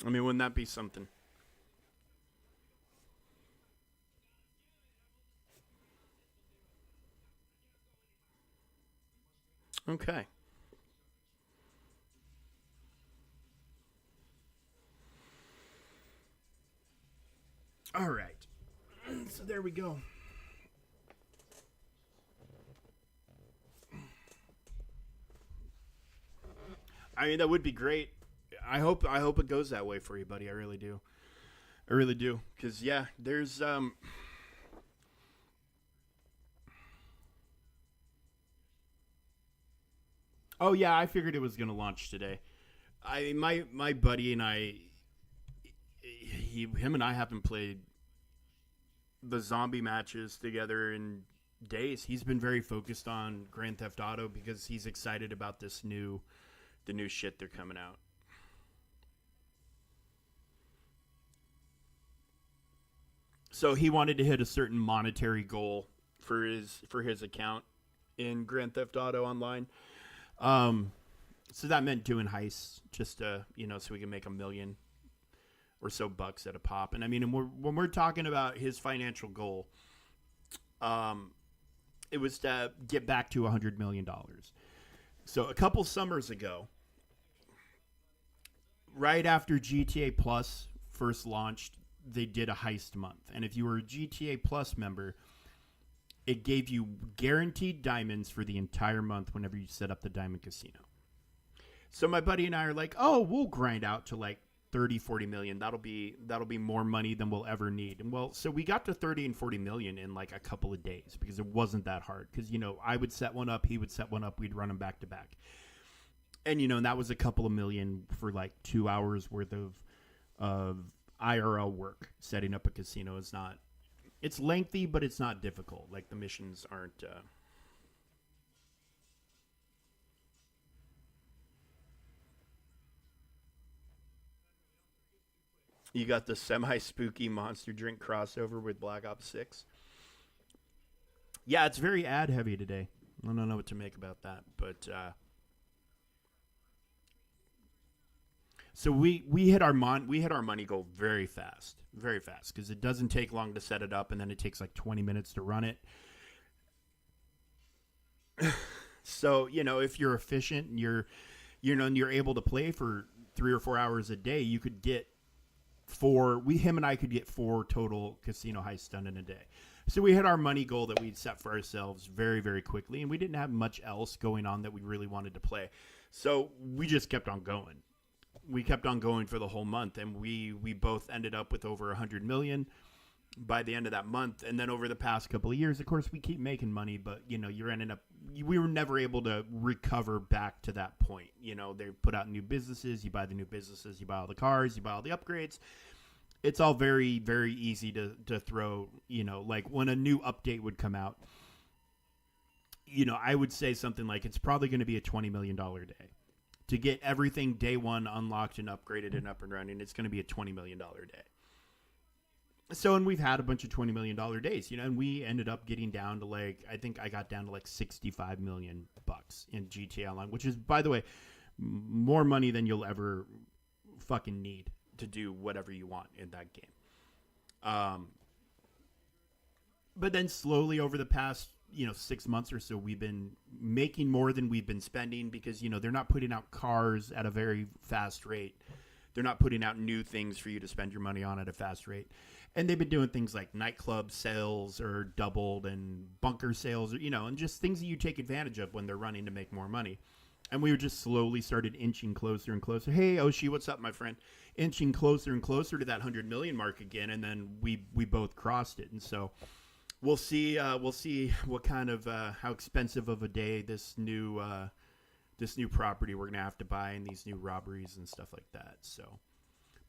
I mean, wouldn't that be something? Okay. All right. So there we go. I mean, that would be great. I hope it goes that way for you, buddy. I really do. I really do. Cuz yeah, there's Oh yeah, I figured it was going to launch today. My buddy and I him and I haven't played the zombie matches together in days. He's been very focused on Grand Theft Auto because he's excited about the new shit they're coming out. So he wanted to hit a certain monetary goal for his account in Grand Theft Auto Online. Um, so that meant doing heists just to so we can make $1 million or so bucks at a pop. And I mean, when we're talking about his financial goal, um, it was to get back to $100 million. So a couple summers ago, right after GTA Plus first launched, they did a heist month. And if you were a GTA Plus member, it gave you guaranteed diamonds for the entire month whenever you set up the diamond casino. So my buddy and I are like, "Oh, we'll grind out to like 30, 40 million. That'll be more money than we'll ever need." And well, so we got to 30 and 40 million in like a couple of days because it wasn't that hard. Because I would set one up, he would set one up, we'd run them back to back. And and that was a couple of million for like 2 hours worth of IRL work. Setting up a casino is not, it's lengthy, but it's not difficult. Like the missions aren't. You got the semi spooky monster drink crossover with Black Ops 6. Yeah, it's very ad heavy today. I don't know what to make about that, but so we hit our money goal very fast because it doesn't take long to set it up, and then it takes like 20 minutes to run it. So if you're efficient and you're able to play for 3 or 4 hours a day, you could get four. We him and I could get four total casino heists done in a day. So we had our money goal that we'd set for ourselves very very quickly, and we didn't have much else going on that we really wanted to play. So we just kept on going. We kept on going for the whole month, and we both ended up with over 100 million by the end of that month. And then over the past couple of years, of course, we keep making money, but you're ending up, we were never able to recover back to that point. They put out new businesses, you buy the new businesses, you buy all the cars, you buy all the upgrades. It's all very very easy to throw. Like when a new update would come out, I would say something like it's probably going to be a $20 million day to get everything day one unlocked and upgraded and up and running. It's going to be a $20 million day. So, and we've had a bunch of $20 million days, and we ended up getting down to like, I think I got down to like 65 million bucks in GTA Online, which is, by the way, more money than you'll ever fucking need to do whatever you want in that game. Um, but then slowly over the past 6 months or so, we've been making more than we've been spending because they're not putting out cars at a very fast rate. They're not putting out new things for you to spend your money on at a fast rate. And they've been doing things like nightclub sales or doubled and bunker sales, and just things that you take advantage of when they're running to make more money. And we just slowly started inching closer and closer. Hey, Oshi, what's up, my friend? Inching closer and closer to that 100 million mark again, and then we both crossed it. And so we'll see what kind of how expensive of a day this new property we're gonna have to buy, and these new robberies and stuff like that. So,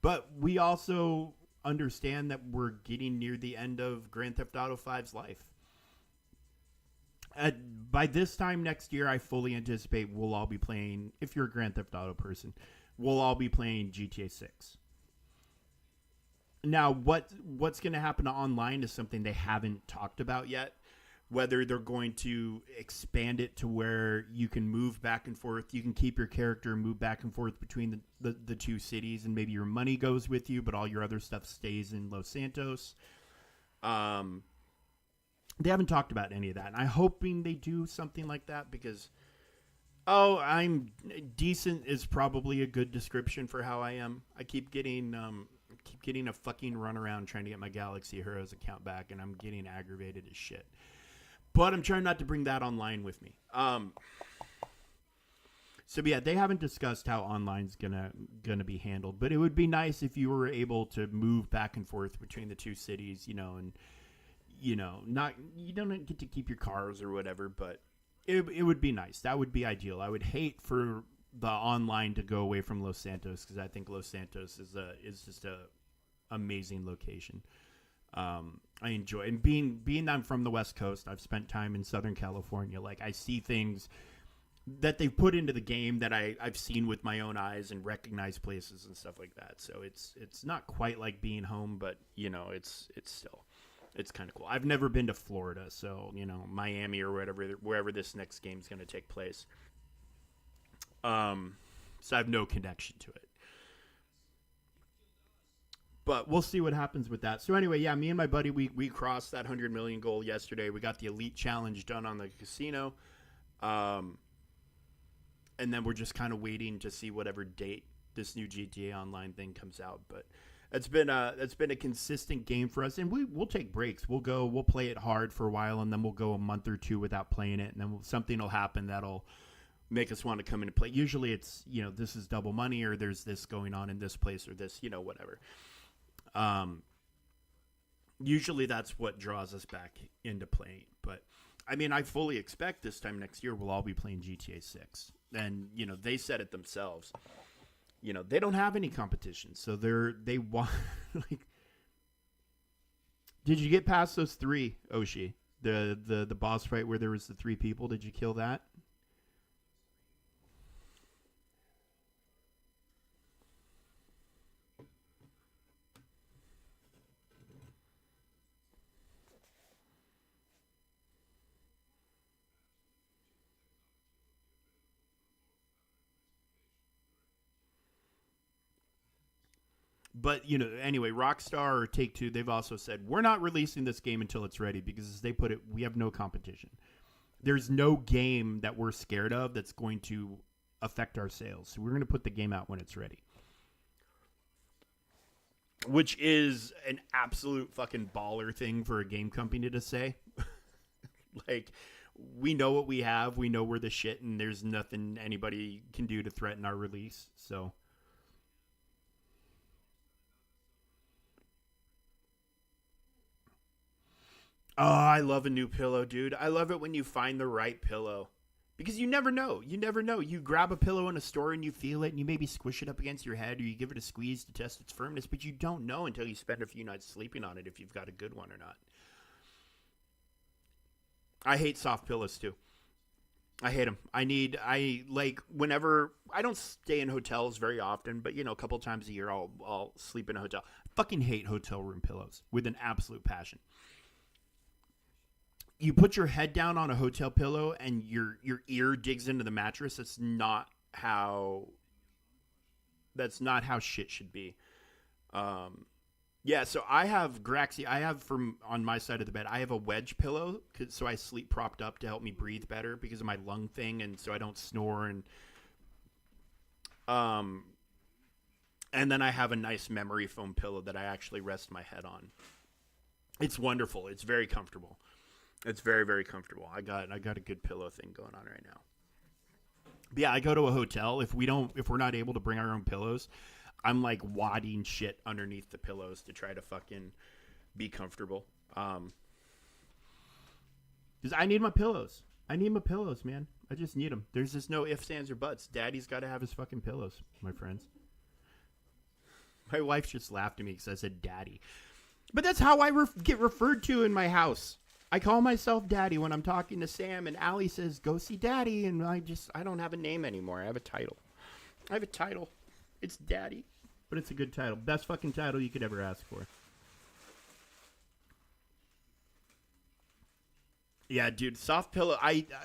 but we also understand that we're getting near the end of Grand Theft Auto 5's life. By this time next year, I fully anticipate we'll all be playing, if you're a Grand Theft Auto person, we'll all be playing GTA 6. Now, what's going to happen to online is something they haven't talked about yet. Whether they're going to expand it to where you can move back and forth, you can keep your character and move back and forth between the two cities, and maybe your money goes with you, but all your other stuff stays in Los Santos. They haven't talked about any of that, and I'm hoping they do something like that because, I'm decent is probably a good description for how I am. I keep getting a fucking runaround trying to get my Galaxy Heroes account back, and I'm getting aggravated as shit. But I'm trying not to bring that online with me. So yeah, they haven't discussed how online's gonna be handled, but it would be nice if you were able to move back and forth between the two cities, and not you don't get to keep your cars or whatever, but it would be nice. That would be ideal. I would hate for the online to go away from Los Santos because I think Los Santos is just a amazing location. I enjoy, and being I'm from the West Coast, I've spent time in Southern California. Like, I see things that they've put into the game that I've seen with my own eyes and recognize places and stuff like that. So it's not quite like being home, but it's still. It's kind of cool. I've never been to Florida, so, Miami or wherever this next game's going to take place. So I have no connection to it. But we'll see what happens with that. So anyway, yeah, me and my buddy, we crossed that 100 million goal yesterday. We got the Elite Challenge done on the casino. And then we're just kind of waiting to see whatever date this new GTA Online thing comes out. But that's been a consistent game for us, and we'll take breaks. We'll play it hard for a while, and then we'll go a month or two without playing it, and then something will happen that'll make us want to come in and play. Usually it's this is double money, or there's this going on in this place, or this whatever. Usually that's what draws us back into playing. But I mean, I fully expect this time next year we'll all be playing GTA 6, and they said it themselves. They don't have any competition, so they want like. Did you get past those three, Oshi? The boss fight where there was the three people. Did you kill that? But, anyway, Rockstar or Take-Two, they've also said, we're not releasing this game until it's ready because, as they put it, we have no competition. There's no game that we're scared of that's going to affect our sales. So we're going to put the game out when it's ready. Which is an absolute fucking baller thing for a game company to say. Like, we know what we have. We know we're the shit, and there's nothing anybody can do to threaten our release. So... Oh, I love a new pillow, dude. I love it when you find the right pillow. Because you never know. You never know. You grab a pillow in a store and you feel it and you maybe squish it up against your head or you give it a squeeze to test its firmness, but you don't know until you spend a few nights sleeping on it if you've got a good one or not. I hate soft pillows too. I hate them. Whenever, I don't stay in hotels very often, but a couple times a year I'll sleep in a hotel. I fucking hate hotel room pillows with an absolute passion. You put your head down on a hotel pillow and your ear digs into the mattress. That's not how shit should be. Yeah, so I have Graxi. I have on my side of the bed, I have a wedge pillow so I sleep propped up to help me breathe better because of my lung thing, and so I don't snore. And then I have a nice memory foam pillow that I actually rest my head on. It's wonderful. It's very comfortable. It's very, very comfortable. I got a good pillow thing going on right now. But yeah, I go to a hotel. If we're not able to bring our own pillows, I'm like wadding shit underneath the pillows to try to fucking be comfortable. Because I need my pillows. I need my pillows, man. I just need them. There's just no ifs, ands, or buts. Daddy's got to have his fucking pillows, my friends. My wife just laughed at me because I said daddy. But that's how I get referred to in my house. I call myself daddy when I'm talking to Sam, and Allie says, go see daddy. And I don't have a name anymore. I have a title. It's daddy. But it's a good title. Best fucking title you could ever ask for. Yeah, dude, soft pillow.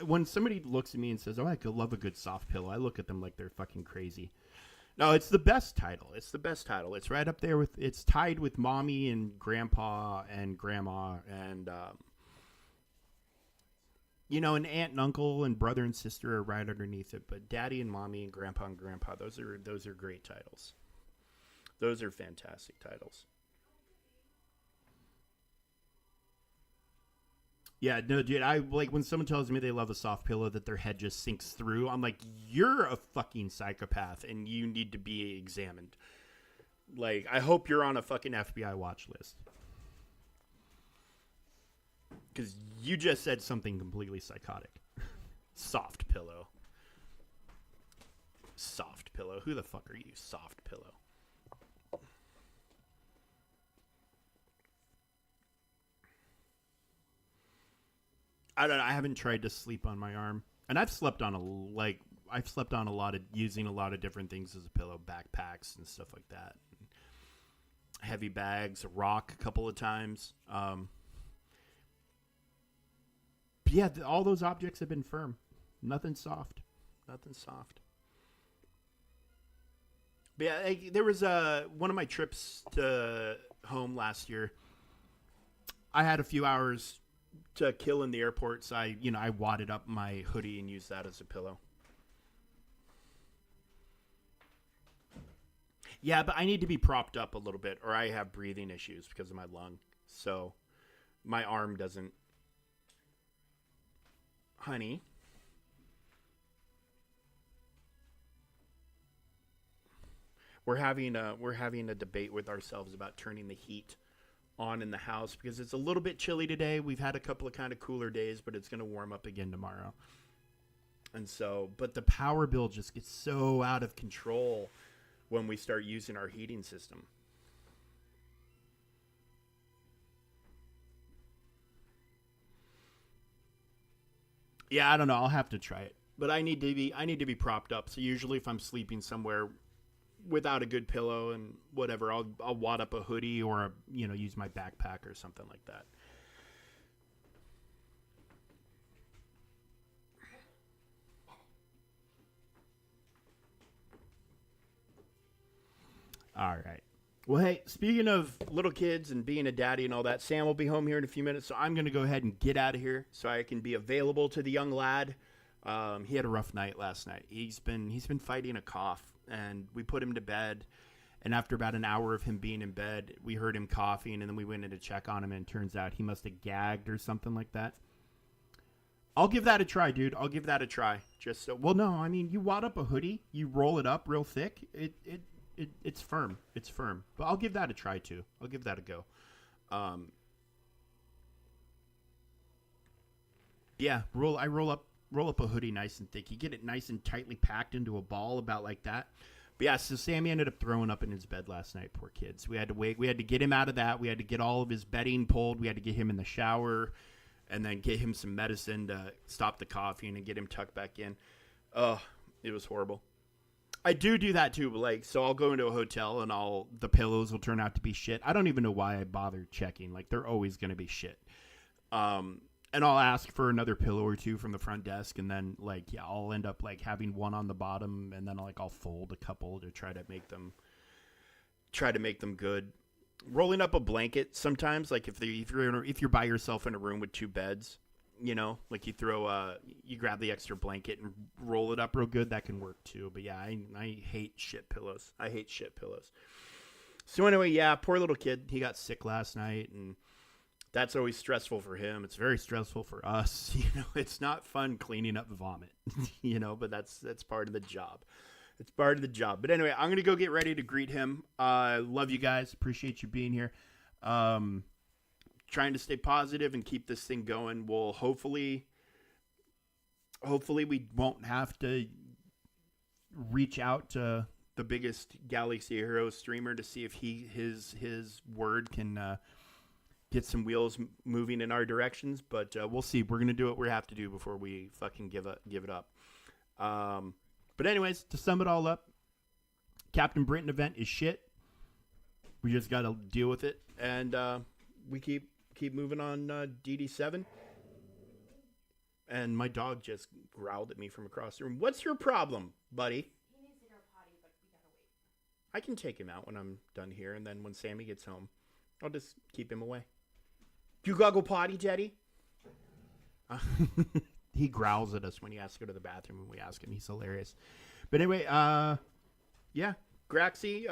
When somebody looks at me and says, "Oh, I could love a good soft pillow," I look at them like they're fucking crazy. No, it's the best title. It's the best title. It's right up there with. It's tied with mommy and grandpa and grandma and an aunt and uncle and brother and sister are right underneath it. But daddy and mommy and grandpa, those are great titles. Those are fantastic titles. Yeah, no, dude, I like when someone tells me they love a soft pillow that their head just sinks through. I'm like, you're a fucking psychopath and you need to be examined. Like, I hope you're on a fucking FBI watch list. Because you just said something completely psychotic. Soft pillow. Soft pillow. Who the fuck are you, soft pillow? I don't know. I haven't tried to sleep on my arm, and I've slept on a lot of using a lot of different things as a pillow, backpacks and stuff like that, heavy bags, a rock a couple of times. But yeah, all those objects have been firm. Nothing soft. Nothing soft. But yeah, there was one of my trips to home last year. I had a few hours to kill in the airport, so I wadded up my hoodie and used that as a pillow. Yeah, but I need to be propped up a little bit, or I have breathing issues because of my lung. So my arm doesn't. Honey. We're having a debate with ourselves about turning the heat on in the house because it's a little bit chilly today. We've had a couple of kind of cooler days, but it's going to warm up again tomorrow. And so, but the power bill just gets so out of control when we start using our heating system. Yeah, I don't know. I'll have to try it. But I need to be propped up. So usually if I'm sleeping somewhere without a good pillow and whatever, I'll wad up a hoodie or use my backpack or something like that. All right. Well, hey, speaking of little kids and being a daddy and all that, Sam will be home here in a few minutes, so I'm going to go ahead and get out of here so I can be available to the young lad. He had a rough night last night. He's been fighting a cough, and we put him to bed. And after about an hour of him being in bed, we heard him coughing, and then we went in to check on him, and it turns out he must have gagged or something like that. I'll give that a try, dude. I'll give that a try. You wad up a hoodie, you roll it up real thick. It's firm. It's firm. But I'll give that a try too. I'll give that a go. Yeah, roll up a hoodie nice and thick. You get it nice and tightly packed into a ball about like that. But yeah, so Sammy ended up throwing up in his bed last night. Poor kids. We had to wait. We had to get him out of that. We had to get all of his bedding pulled. We had to get him in the shower and then get him some medicine to stop the coughing and get him tucked back in. Oh, it was horrible. I do that too. Like, so I'll go into a hotel and the pillows will turn out to be shit. I don't even know why I bother checking. Like, they're always going to be shit. And I'll ask for another pillow or two from the front desk, and then I'll end up having one on the bottom, and then I'll fold a couple to try to make them good. Rolling up a blanket sometimes, if you're by yourself in a room with two beds, you grab the extra blanket and roll it up real good. That can work too. But yeah, I hate shit pillows. So anyway, yeah, poor little kid. He got sick last night, and That's always stressful for him. It's very stressful for us. It's not fun cleaning up vomit, but that's part of the job. It's part of the job. But anyway, I'm going to go get ready to greet him. Love you guys. Appreciate you being here. Trying to stay positive and keep this thing going. We'll hopefully we won't have to reach out to the biggest Galaxy Heroes streamer to see if his word can get some wheels moving in our directions. But we'll see. We're going to do what we have to do before we fucking give it up. But anyways, to sum it all up, Captain Britain event is shit. We just got to deal with it. And we keep moving on DD7. And my dog just growled at me from across the room. What's your problem, buddy? He needs to go potty, but we gotta wait. I can take him out when I'm done here. And then when Sammy gets home, I'll just keep him away. You gotta go potty, Teddy? He growls at us when he has to go to the bathroom when we ask him. He's hilarious. But anyway, yeah. Graxy,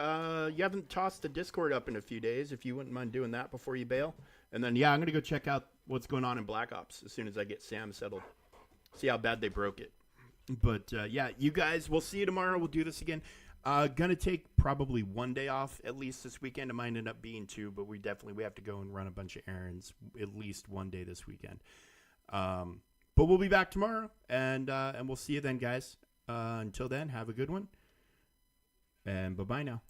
you haven't tossed the Discord up in a few days. If you wouldn't mind doing that before you bail. And then, yeah, I'm going to go check out what's going on in Black Ops as soon as I get Sam settled. See how bad they broke it. But, yeah, you guys, we'll see you tomorrow. We'll do this again. Going to take probably one day off at least this weekend. It might end up being two, but we have to go and run a bunch of errands at least one day this weekend. But we'll be back tomorrow, and we'll see you then, guys. Until then, have a good one, and bye-bye now.